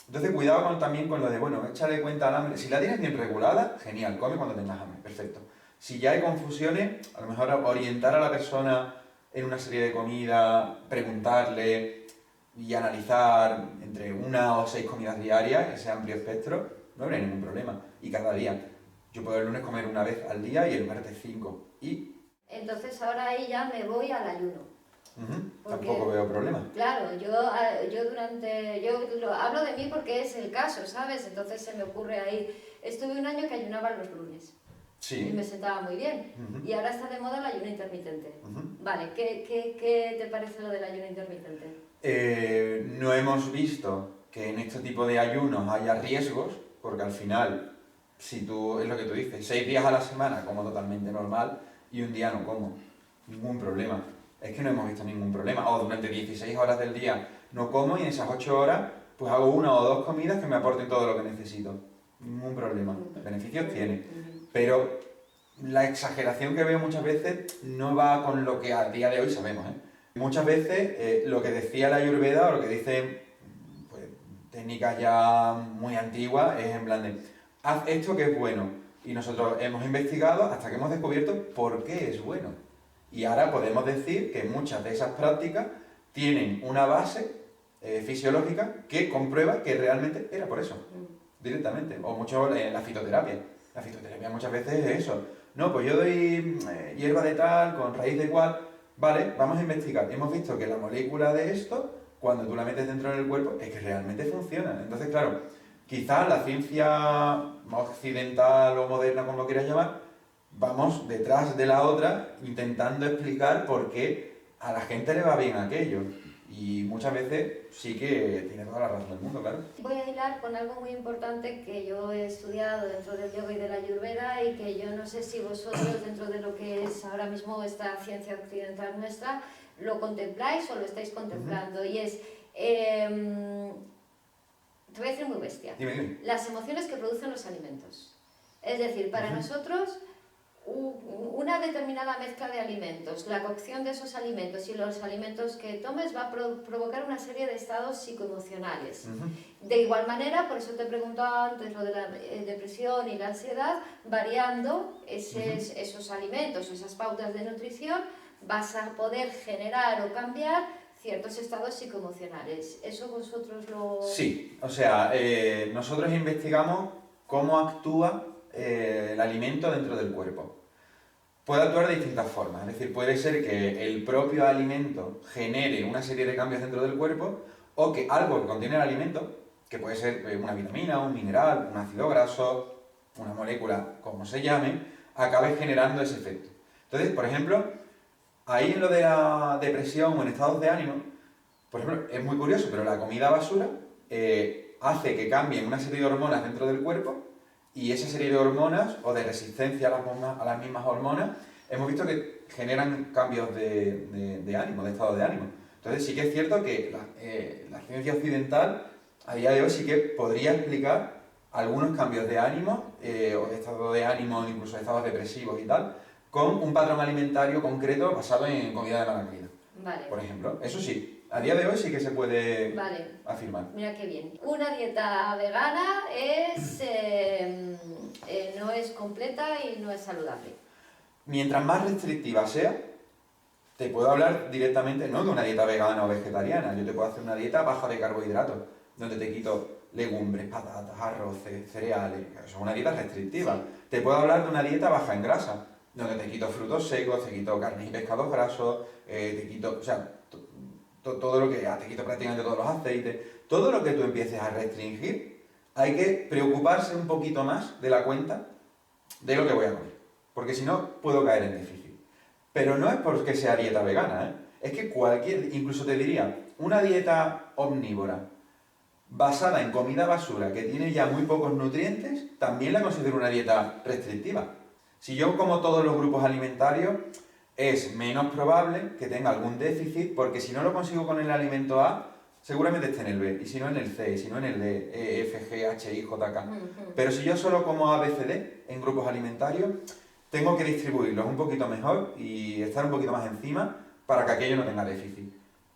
Entonces, cuidado también con lo de, bueno, échale cuenta al hambre. Si la tienes bien regulada, genial, come cuando tengas hambre, perfecto. Si ya hay confusiones, a lo mejor orientar a la persona en una serie de comidas, preguntarle y analizar entre 1 o 6 comidas diarias, ese amplio espectro, no habría ningún problema. Y cada día. Yo puedo el lunes comer 1 vez al día y el martes 5. Y... Entonces ahora ahí ya me voy al ayuno. Tampoco veo problema. Claro, yo hablo de mí porque es el caso, ¿sabes? Entonces se me ocurre ahí. Estuve un año que ayunaba los lunes. Sí. Y me sentaba muy bien. Y ahora está de moda el ayuno intermitente. Vale, ¿qué te parece lo del ayuno intermitente? No hemos visto que en este tipo de ayunos haya riesgos, porque al final, si tú, es lo que tú dices, 6 días a la semana como totalmente normal y un día no como, ningún problema. Es que no hemos visto ningún problema. O durante 16 horas del día no como y en esas 8 horas pues hago 1 o 2 comidas que me aporten todo lo que necesito. Ningún problema. Beneficios tiene. Pero la exageración que veo muchas veces no va con lo que a día de hoy sabemos, ¿eh? Muchas veces lo que decía la Ayurveda o lo que dicen pues, técnicas ya muy antiguas es en plan de haz esto que es bueno. Y nosotros hemos investigado hasta que hemos descubierto por qué es bueno. Y ahora podemos decir que muchas de esas prácticas tienen una base fisiológica que comprueba que realmente era por eso, directamente. O mucho en la fitoterapia. La fitoterapia muchas veces es eso. No, pues yo doy hierba de tal, con raíz de cual. Vale, vamos a investigar. Hemos visto que la molécula de esto, cuando tú la metes dentro del cuerpo, es que realmente funciona. Entonces, claro, quizás la ciencia occidental o moderna, como lo quieras llamar, vamos detrás de la otra intentando explicar por qué a la gente le va bien aquello. Y muchas veces sí que tiene toda la razón del mundo, claro. Voy a hilar con algo muy importante que yo he estudiado dentro del yoga y de la ayurveda y que yo no sé si vosotros dentro de lo que es ahora mismo esta ciencia occidental nuestra lo contempláis o lo estáis contemplando. Y es, te voy a decir muy bestia, Dime. Las emociones que producen los alimentos. Es decir, para nosotros una determinada mezcla de alimentos, la cocción de esos alimentos y los alimentos que tomes va a provocar una serie de estados psicoemocionales. De igual manera, por eso te preguntaba antes lo de la depresión y la ansiedad, variando esos alimentos o esas pautas de nutrición, vas a poder generar o cambiar ciertos estados psicoemocionales. ¿Eso vosotros lo...? Sí, o sea, nosotros investigamos cómo actúa el alimento dentro del cuerpo. Puede actuar de distintas formas, es decir, puede ser que el propio alimento genere una serie de cambios dentro del cuerpo o que algo que contiene el alimento, que puede ser una vitamina, un mineral, un ácido graso, una molécula, como se llame, acabe generando ese efecto. Entonces, por ejemplo, ahí en lo de la depresión o en estados de ánimo, por ejemplo, es muy curioso, pero la comida basura hace que cambien una serie de hormonas dentro del cuerpo y esa serie de hormonas o de resistencia a las mismas hormonas hemos visto que generan cambios de ánimo, de estado de ánimo. Entonces sí que es cierto que la ciencia occidental a día de hoy sí que podría explicar algunos cambios de ánimo o de estado de ánimo, incluso de estados depresivos y tal, con un patrón alimentario concreto basado en comida de mala calidad. Vale. Por ejemplo, eso sí, a día de hoy sí que se puede afirmar. Mira qué bien. Una dieta vegana no es completa y no es saludable. Mientras más restrictiva sea, te puedo hablar directamente no de una dieta vegana o vegetariana, yo te puedo hacer una dieta baja de carbohidratos, donde te quito legumbres, patatas, arroces, cereales, eso es una dieta restrictiva. Sí. Te puedo hablar de una dieta baja en grasa, donde te quito frutos secos, te quito carnes y pescados grasos, te quito, o sea, todo lo que, te quito prácticamente todos los aceites, todo lo que tú empieces a restringir, hay que preocuparse un poquito más de la cuenta de lo que voy a comer, porque si no puedo caer en déficit. Pero no es porque sea dieta vegana, ¿eh? Es que incluso te diría, una dieta omnívora basada en comida basura que tiene ya muy pocos nutrientes, también la considero una dieta restrictiva. Si yo como todos los grupos alimentarios, es menos probable que tenga algún déficit, porque si no lo consigo con el alimento A, seguramente esté en el B, y si no en el C, y si no en el D, E, F, G, H, I, J, K. Pero si yo solo como A, B, C, D en grupos alimentarios, tengo que distribuirlos un poquito mejor y estar un poquito más encima para que aquello no tenga déficit.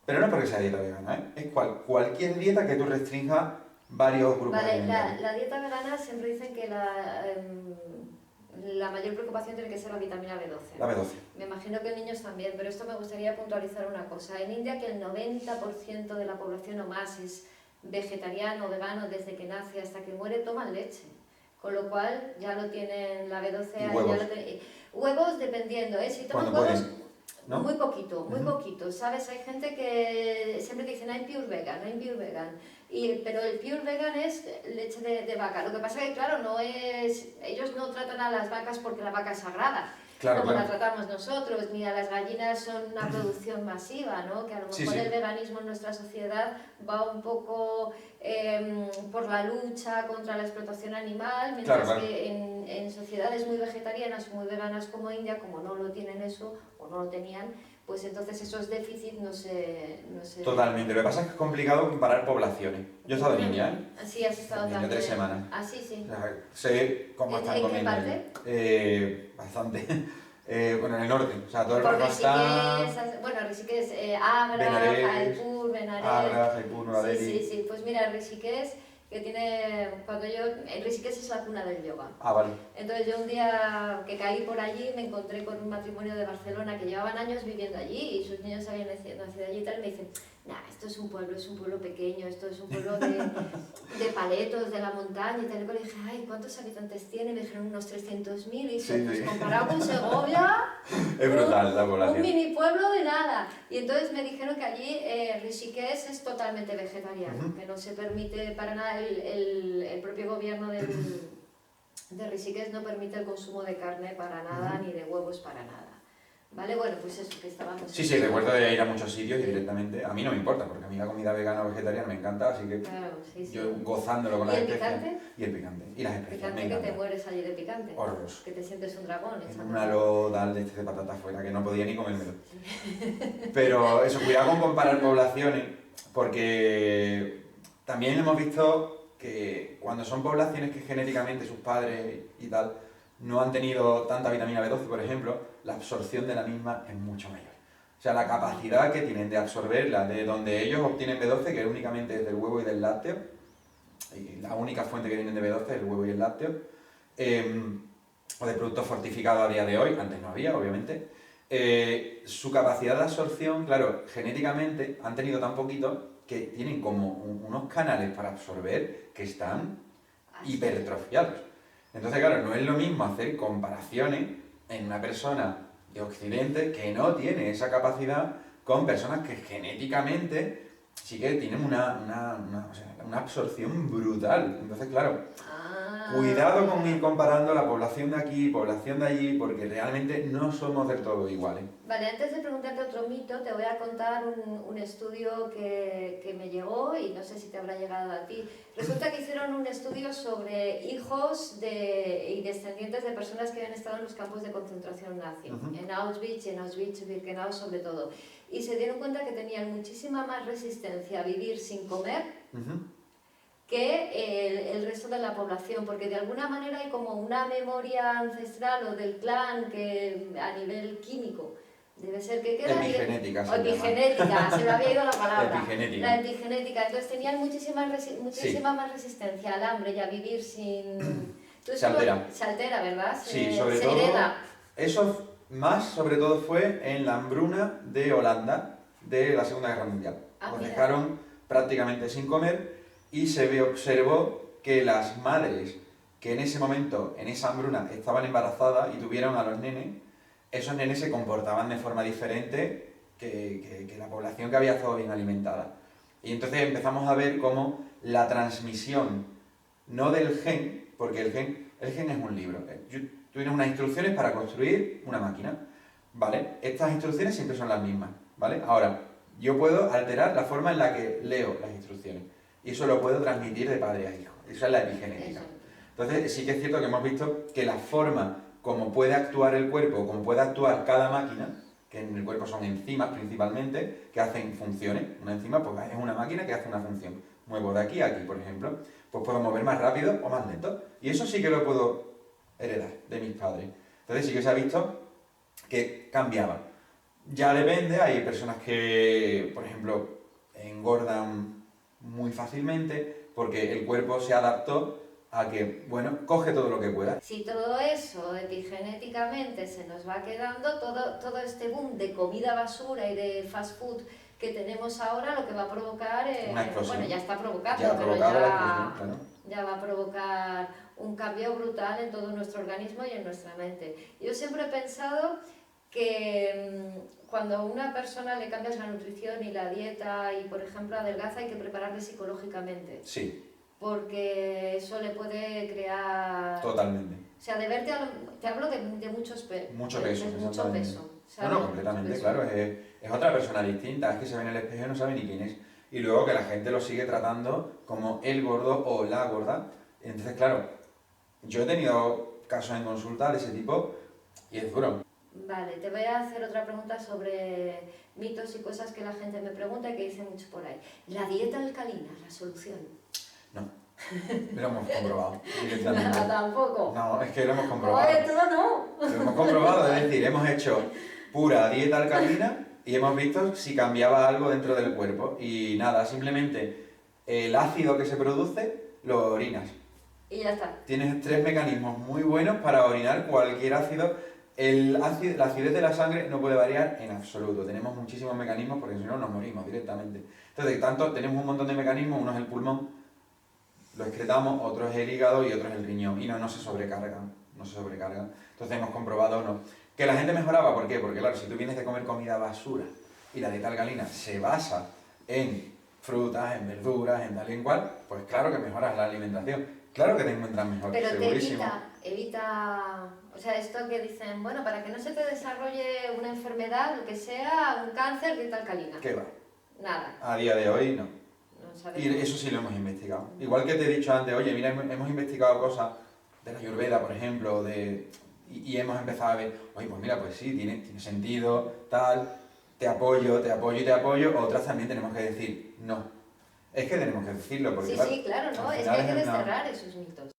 Pero no es porque sea dieta vegana, ¿eh? Es cualquier dieta que tú restringas varios grupos alimentarios. La dieta vegana siempre dicen que la mayor preocupación tiene que ser la vitamina B12. La B12. Me imagino que en niños también, pero esto me gustaría puntualizar una cosa. En India, que el 90% de la población o más es vegetariano o vegano desde que nace hasta que muere, toman leche. Con lo cual ya lo tienen la B12. ¿Y huevos? Huevos dependiendo, ¿eh? Si toman huevos, ¿no? Muy poquito, ¿sabes? Hay gente que siempre dicen, hay pure vegan. Pero el pure vegan es leche de vaca. Lo que pasa es que, claro, ellos no tratan a las vacas porque la vaca es sagrada, como la tratamos nosotros, ni a las gallinas son una producción masiva, ¿no? Que a lo mejor el veganismo en nuestra sociedad va un poco por la lucha contra la explotación animal, mientras que en sociedades muy vegetarianas, muy veganas como India, como no lo tienen eso, o no lo tenían, pues entonces esos déficits no se... Totalmente. Lo que pasa es que es complicado comparar poblaciones. Yo he estado en India, ¿eh? Sí, has estado También, también. 3 semanas. Ah, sí, sí. O sea, sé cómo están ¿En qué comiendo parte? allí. Bastante. Bueno, en el norte. O sea, todo el Por Rajasthan, Rishikesh, bueno, Rishikesh, Agra, Benares, Jaipur, Benares... Agra, Jaipur, Nueva Sí, Delhi. sí, sí. Pues mira, Rishikesh, que tiene... Rishikesh es la cuna del yoga. Ah, vale. Entonces yo un día que caí por allí me encontré con un matrimonio de Barcelona que llevaban años viviendo allí y sus niños habían nacido allí y tal, y me dicen, nah, esto es un pueblo pequeño, esto es un pueblo de paletos, de la montaña y tal. Y le dije, ay, ¿cuántos habitantes tiene? Me dijeron unos 300.000 y dije, pues comparado con Segovia, Es brutal la un población. mini pueblo de nada. Y entonces me dijeron que allí Rishikesh es totalmente vegetariano, que no se permite para nada, el propio gobierno de Rishikesh no permite el consumo de carne para nada, ni de huevos para nada. ¿Vale? Bueno, pues eso que estábamos... Sí, recuerdo de ir a muchos sitios y directamente, a mí no me importa, porque a mí la comida vegana o vegetariana me encanta, así que Claro, sí. yo gozándolo con las especias. Picante? Y el picante. Y las especias, Picante me que te encanta. mueres allí de picante. Horroroso. Que te sientes un dragón. En un halo tal de patata afuera, que no podía ni comérmelo. Pero eso, cuidado con comparar poblaciones, porque también hemos visto que cuando son poblaciones que genéticamente sus padres y tal no han tenido tanta vitamina B12, por ejemplo, la absorción de la misma es mucho mayor. O sea, la capacidad que tienen de absorberla de donde ellos obtienen B12, que es únicamente del huevo y del lácteo, y la única fuente que tienen de B12 es el huevo y el lácteo, o de productos fortificados a día de hoy, antes no había, obviamente, su capacidad de absorción, claro, genéticamente han tenido tan poquito que tienen como unos canales para absorber que están hipertrofiados. Entonces, claro, no es lo mismo hacer comparaciones en una persona de Occidente que no tiene esa capacidad con personas que genéticamente sí que tienen una absorción brutal. Entonces, claro, cuidado con ir comparando la población de aquí, población de allí, porque realmente no somos del todo iguales. Vale, antes de preguntarte otro mito, te voy a contar un estudio que me llegó y no sé si te habrá llegado a ti. Resulta que hicieron un estudio sobre hijos y descendientes de personas que habían estado en los campos de concentración nazi, en Auschwitz-Birkenau sobre todo. Y se dieron cuenta que tenían muchísima más resistencia a vivir sin comer que el resto de la población, porque de alguna manera hay como una memoria ancestral o del clan que a nivel químico debe ser que queda... Epigenética. Epigenética, se me había ido la palabra. Epigenética. La epigenética, entonces tenían muchísima más resistencia al hambre y a vivir sin... Se altera. Se altera, ¿verdad? Sí, sobre todo... hereda. Eso más, sobre todo, fue en la hambruna de Holanda de la Segunda Guerra Mundial. Nos dejaron prácticamente sin comer y se observó que las madres que en ese momento, en esa hambruna, estaban embarazadas y tuvieron a los nenes, esos nenes se comportaban de forma diferente que la población que había estado bien alimentada. Y entonces empezamos a ver cómo la transmisión, no del gen, porque el gen es un libro. Tú tienes unas instrucciones para construir una máquina, ¿vale? Estas instrucciones siempre son las mismas, ¿vale? Ahora, yo puedo alterar la forma en la que leo las instrucciones y eso lo puedo transmitir de padre a hijo. Eso es la epigenética. Entonces, sí que es cierto que hemos visto que la forma como puede actuar el cuerpo, como puede actuar cada máquina, que en el cuerpo son enzimas principalmente, que hacen funciones. Una enzima pues, es una máquina que hace una función. Muevo de aquí a aquí, por ejemplo, pues puedo mover más rápido o más lento. Y eso sí que lo puedo heredar de mis padres. Entonces sí que se ha visto que cambiaba. Ya depende, hay personas que, por ejemplo, engordan muy fácilmente porque el cuerpo se adaptó a que, bueno, coge todo lo que pueda. Si todo eso epigenéticamente se nos va quedando, todo este boom de comida basura y de fast food que tenemos ahora, lo que va a provocar, una explosión. bueno, ya está provocando, ya pero claro. Ya va a provocar un cambio brutal en todo nuestro organismo y en nuestra mente. Yo siempre he pensado que cuando a una persona le cambias la nutrición y la dieta y, por ejemplo, adelgaza, hay que prepararle psicológicamente. Sí. Porque eso le puede crear... Totalmente. O sea, de verte, te hablo de muchos mucho peso. Mucho peso. ¿Sabes? No, completamente, peso. Claro. Es otra persona distinta, es que se ve en el espejo y no sabe ni quién es. Y luego que la gente lo sigue tratando como el gordo o la gorda. Entonces, claro, yo he tenido casos en consulta de ese tipo y es duro. Vale, te voy a hacer otra pregunta sobre mitos y cosas que la gente me pregunta y que dice mucho por ahí. ¿La dieta alcalina es la solución? No, lo hemos comprobado directamente. Nada, tampoco. No, es que lo hemos comprobado. Oye, tú no. Lo hemos comprobado, es decir, hemos hecho pura dieta alcalina y hemos visto si cambiaba algo dentro del cuerpo. Y nada, simplemente el ácido que se produce lo orinas. Y ya está. Tienes 3 mecanismos muy buenos para orinar cualquier ácido. La acidez de la sangre no puede variar en absoluto. Tenemos muchísimos mecanismos porque si no nos morimos directamente. Entonces, tanto tenemos un montón de mecanismos, uno es el pulmón, lo excretamos, otro es el hígado y otro es el riñón. Y no se sobrecargan, no se sobrecargan. Entonces hemos comprobado no. Que la gente mejoraba, ¿por qué? Porque claro, si tú vienes de comer comida basura y la dieta alcalina se basa en frutas, en verduras, en tal y en cual, pues claro que mejoras la alimentación. Claro que te encuentras mejor, Pero segurísimo. te evita, o sea, esto que dicen, bueno, para que no se te desarrolle una enfermedad, lo que sea, un cáncer, dieta alcalina. ¿Qué va? Nada. A día de hoy no. No sabemos. Y eso sí lo hemos investigado. Igual que te he dicho antes, oye, mira, hemos investigado cosas de la Ayurveda, por ejemplo, y hemos empezado a ver, oye, pues mira, pues sí, tiene sentido, tal, te apoyo, te apoyo y te apoyo. Otras también tenemos que decir, no. Es que tenemos que decirlo, porque Sí, claro, ¿no? al Es que final hay que es una- desterrar esos mitos.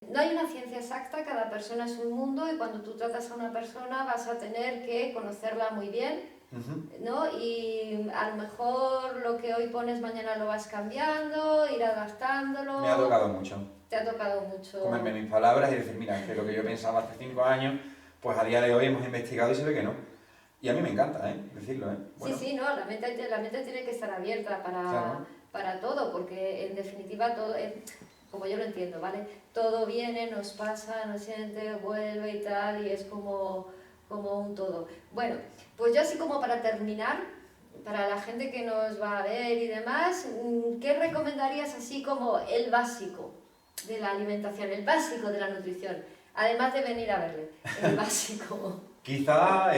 No hay una ciencia exacta, cada persona es un mundo y cuando tú tratas a una persona vas a tener que conocerla muy bien, Ujú. ¿no? Y a lo mejor lo que hoy pones mañana lo vas cambiando, ir adaptándolo. Me ha tocado mucho Te ha tocado mucho. comerme mis palabras y decir, mira, que lo que yo pensaba hace 5 años, pues a día de hoy hemos investigado y se ve que no. Y a mí me encanta, decirlo, Bueno, Sí, no, la mente tiene que estar abierta claro. para todo, porque en definitiva todo, como yo lo entiendo, ¿vale? Todo viene, nos pasa, nos siente, vuelve y tal, y es como un todo. Bueno, pues yo así como para terminar, para la gente que nos va a ver y demás, ¿qué recomendarías así como el básico de la alimentación, el básico de la nutrición? Además de venir a verle, el básico. Quizá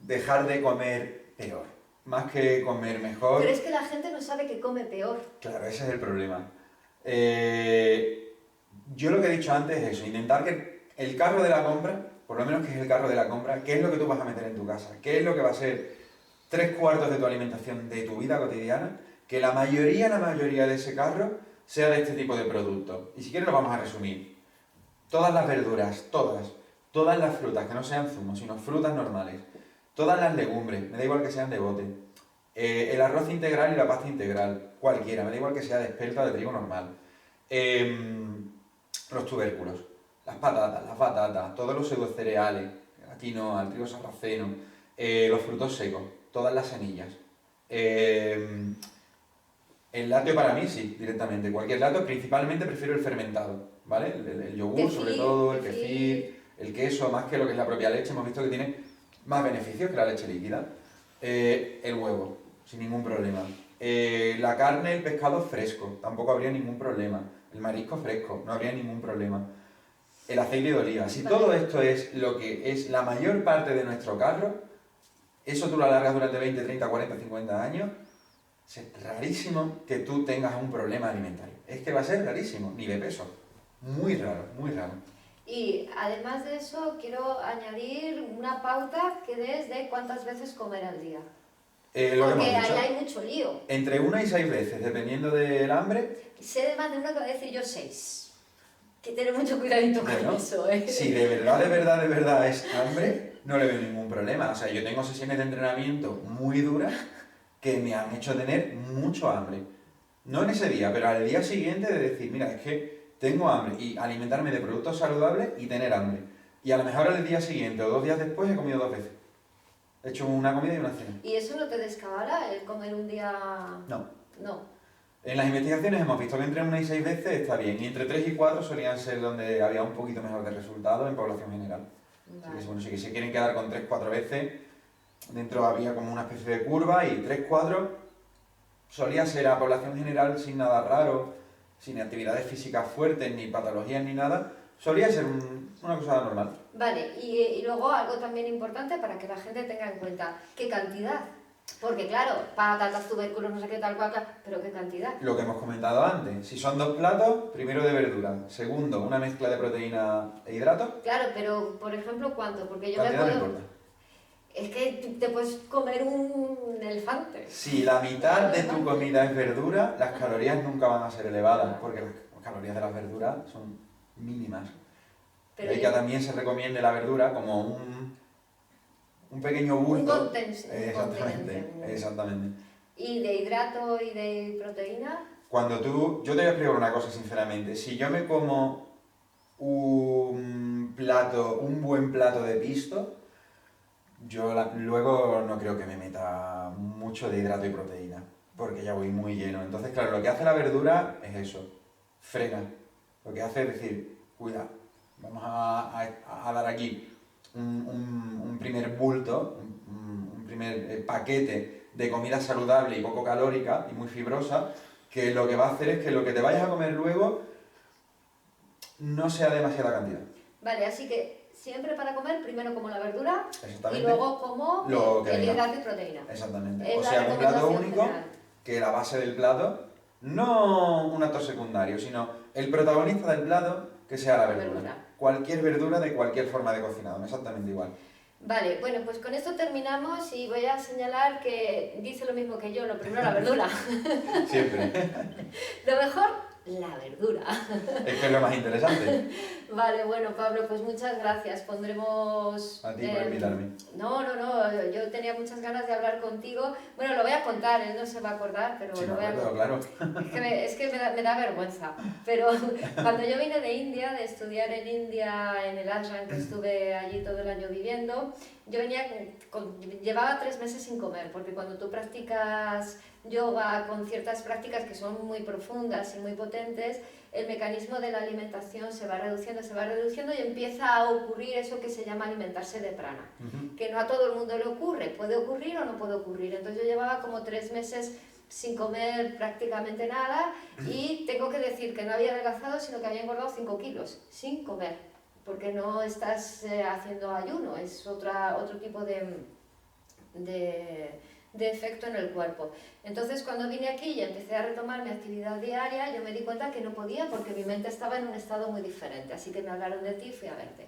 dejar de comer peor, más que comer mejor. Pero es que la gente no sabe que come peor. Claro, ese es el problema. Yo lo que he dicho antes es eso, intentar que el carro de la compra, por lo menos que es el carro de la compra, ¿qué es lo que tú vas a meter en tu casa? ¿Qué es lo que va a ser 3/4 de tu alimentación, de tu vida cotidiana? Que la mayoría de ese carro sea de este tipo de productos. Y si quieres lo vamos a resumir. Todas las verduras, todas las frutas, que no sean zumos, sino frutas normales, todas las legumbres, me da igual que sean de bote, el arroz integral y la pasta integral, cualquiera, me da igual que sea de espelta o de trigo normal, los tubérculos, las patatas, las batatas, todos los pseudocereales, la quinoa, el trigo sarraceno, los frutos secos, todas las semillas. El lácteo para mí sí, directamente, cualquier lácteo, principalmente prefiero el fermentado, ¿vale? El yogur, Kefir, sobre todo, el kefir, el queso, más que lo que es la propia leche, hemos visto que tiene más beneficios que la leche líquida. El huevo, sin ningún problema. La carne, el pescado fresco, tampoco habría ningún problema. El marisco fresco, no habría ningún problema. El aceite de oliva. Si todo esto es lo que es la mayor parte de nuestro carro, eso tú lo alargas durante 20, 30, 40, 50 años, es rarísimo que tú tengas un problema alimentario. Es que va a ser rarísimo, ni de peso. Muy raro, muy raro. Y además de eso, quiero añadir una pauta que des de cuántas veces comer al día. Porque ahí hay mucho lío. Entre 1 y 6 veces, dependiendo del hambre. Sé de más de uno que va a decir yo 6. Que tener mucho cuidadito con eso, ¿eh? Si de verdad es hambre, no le veo ningún problema. O sea, yo tengo sesiones de entrenamiento muy duras que me han hecho tener mucho hambre. No en ese día, pero al día siguiente de decir, mira, es que tengo hambre y alimentarme de productos saludables y tener hambre. Y a lo mejor al día siguiente o 2 días después he comido 2 veces. He hecho una comida y una cena. ¿Y eso no te descabala, el comer un día...? No. No. En las investigaciones hemos visto que entre 1 y 6 veces está bien, y entre 3 y 4 solían ser donde había un poquito mejor de resultado en población general. Vale. Así que bueno, si se quieren quedar con 3-4 veces, dentro había como una especie de curva y 3-4 solía ser a población general sin nada raro, sin actividades físicas fuertes, ni patologías ni nada, solía ser una cosa normal. Vale, y luego algo también importante para que la gente tenga en cuenta, ¿qué cantidad? Porque claro, patatas, tubérculos, no sé qué tal, cual, pero qué cantidad. Lo que hemos comentado antes, si son 2 platos, primero de verdura, segundo una mezcla de proteína e hidratos, Claro, pero por ejemplo, ¿cuánto? Porque yo me cantidad no puedo... importa. Es que tú te puedes comer un elefante. Si la mitad de tu comida es verdura, las calorías nunca van a ser elevadas, porque las calorías de las verduras son mínimas. Pero De ahí que también se recomiende la verdura como un pequeño bulto. Exactamente, exactamente. ¿Y de hidrato y de proteína? Yo te voy a explicar una cosa sinceramente, si yo me como un buen plato de pisto, luego no creo que me meta mucho de hidrato y proteína, porque ya voy muy lleno. Entonces, claro, lo que hace la verdura es eso, frena. Lo que hace es decir, cuida, vamos a dar aquí un primer bulto, un primer paquete de comida saludable y poco calórica y muy fibrosa, que lo que va a hacer es que lo que te vayas a comer luego no sea demasiada cantidad. Vale, así que siempre para comer, primero como la verdura y Exactamente. luego como el hidrato y proteína. Exactamente. Es O la sea, un plato recomendación único, general. que la base del plato, no un actor secundario, sino el protagonista del plato, que sea la verdura. Cualquier verdura de cualquier forma de cocinado, exactamente igual. Vale, bueno, pues con esto terminamos y voy a señalar que dice lo mismo que yo, lo primero la verdura. Siempre. Lo mejor, la verdura. Es que es lo más interesante. Vale, bueno, Pablo, pues muchas gracias. Pondremos... A ti por invitarme. No, yo tenía muchas ganas de hablar contigo. Bueno, lo voy a contar, él no se va a acordar, pero Sí, lo voy a contar. claro. Es que me da vergüenza. Pero cuando yo vine de India, de estudiar en India, en el ashram, que estuve allí todo el año viviendo, yo llevaba 3 meses sin comer, porque cuando tú practicas yoga con ciertas prácticas que son muy profundas y muy potentes, el mecanismo de la alimentación se va reduciendo y empieza a ocurrir eso que se llama alimentarse de prana, que no a todo el mundo le ocurre, puede ocurrir o no puede ocurrir. Entonces yo llevaba como 3 meses sin comer prácticamente nada y tengo que decir que no había adelgazado, sino que había engordado 5 kilos sin comer, porque no estás haciendo ayuno, es otro tipo de efecto en el cuerpo. Entonces cuando vine aquí y empecé a retomar mi actividad diaria, yo me di cuenta que no podía porque mi mente estaba en un estado muy diferente, así que me hablaron de ti y fui a verte.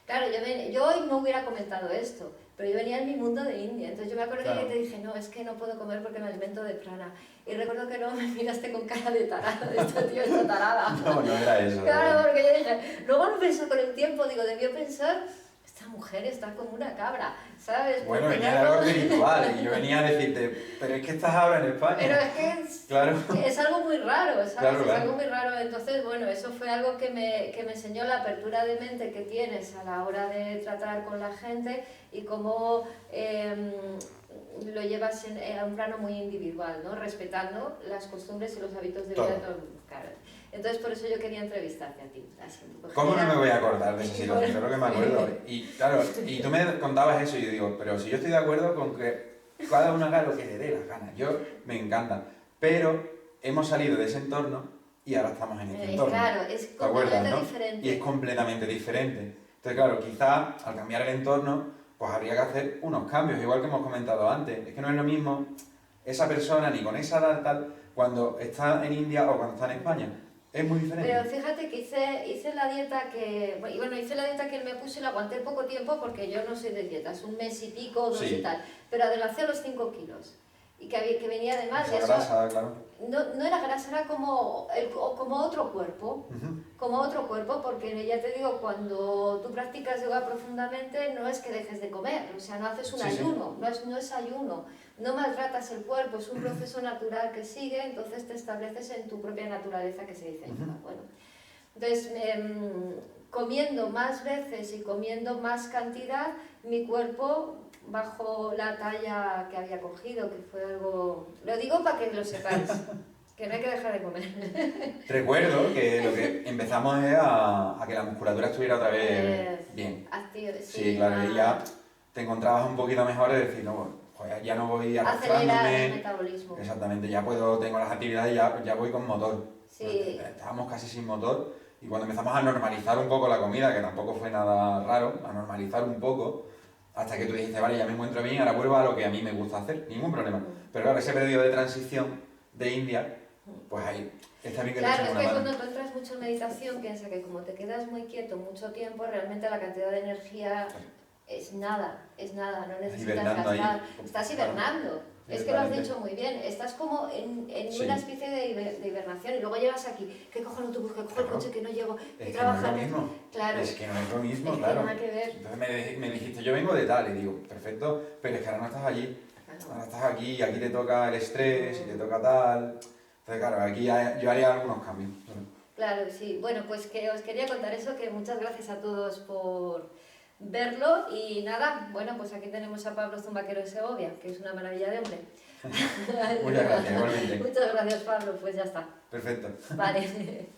Claro, yo hoy no hubiera comentado esto, pero yo venía en mi mundo de India, entonces yo me acuerdo que te dije, no, es que no puedo comer porque me alimento de prana. Y recuerdo que no me miraste con cara de tarada, de este tío, esta tarada. No era eso. Claro, porque yo dije, luego lo pensé con el tiempo, digo, debió pensar, esta mujer está como una cabra, ¿sabes? Bueno, venía de algo espiritual y yo venía a decirte, pero es que estás ahora en España. Pero es que es algo muy raro, ¿sabes? Claro. Es algo muy raro. Entonces, bueno, eso fue algo que me enseñó la apertura de mente que tienes a la hora de tratar con la gente y cómo lo llevas a un plano muy individual, ¿no? Respetando las costumbres y los hábitos de vida de todo el mundo. Claro. Entonces, por eso yo quería entrevistarte a ti. Así, ¿Cómo no me voy a acordar de esa situación? Creo que me acuerdo. Y claro, y tú me contabas eso y yo digo, pero si yo estoy de acuerdo con que cada uno haga lo que le dé las ganas, me encanta. Pero hemos salido de ese entorno y ahora estamos en este entorno. Claro, es completamente diferente. Y es completamente diferente. Entonces, claro, quizá al cambiar el entorno, pues habría que hacer unos cambios, igual que hemos comentado antes. Es que no es lo mismo esa persona ni con esa edad tal cuando está en India o cuando está en España. Es muy diferente. Pero fíjate que hice la dieta hice la dieta que él me puso y la aguanté poco tiempo porque yo no soy de dietas, 1 mes y pico, 2 y tal, pero adelgacé los 5 kilos y que venía de más. Esa grasa, claro. No era grasa, era como otro cuerpo, como otro cuerpo, porque ya te digo, cuando tú practicas yoga profundamente no es que dejes de comer, o sea, no haces un ayuno, no es ayuno, no maltratas el cuerpo, es un proceso natural que sigue, entonces te estableces en tu propia naturaleza que se dice yoga. Bueno, entonces, comiendo más veces y comiendo más cantidad, mi cuerpo bajo la talla que había cogido, que fue algo... Lo digo para que lo sepáis, que no hay que dejar de comer. Recuerdo que lo que empezamos es a que la musculatura estuviera otra vez bien. Activo, sí, claro, y ya te encontrabas un poquito mejor de decir, no, pues ya no voy arrastrándome. Acelerar el metabolismo. Exactamente, ya tengo las actividades, ya voy con motor. Sí. Estábamos casi sin motor y cuando empezamos a normalizar un poco la comida, que tampoco fue nada raro, a normalizar un poco, Hasta que tú dijiste, vale, ya me encuentro bien, ahora vuelvo a lo que a mí me gusta hacer, ningún problema. Pero claro, ese periodo de transición de India, pues ahí está bien que le Claro, echemos es una que mano. cuando tú entras mucho en meditación, piensa que como te quedas muy quieto mucho tiempo, realmente la cantidad de energía es nada, no necesitas Hibernando ahí. gastar. Estás hibernando. Sí, Es que lo has totalmente. dicho muy bien, estás como en Sí. una especie de hibernación y luego llegas aquí, que cojo el autobús, que cojo el Claro. coche, que no llego, que Es que no es trabajar. lo mismo. Claro, Es que no es lo mismo, es que claro. nada que ver. Entonces me dijiste, yo vengo de tal, y digo, perfecto, pero es que ahora no estás allí. Ahora estás aquí y aquí te toca el estrés y te toca tal. Entonces, claro, aquí yo haría algunos cambios. Claro, sí. Bueno, pues que os quería contar eso, que muchas gracias a todos por verlo y nada, bueno, pues aquí tenemos a Pablo Zumbaquero de Segovia, que es una maravilla de hombre. Muchas gracias, igualmente. Muchas gracias, Pablo, pues ya está. Perfecto. Vale.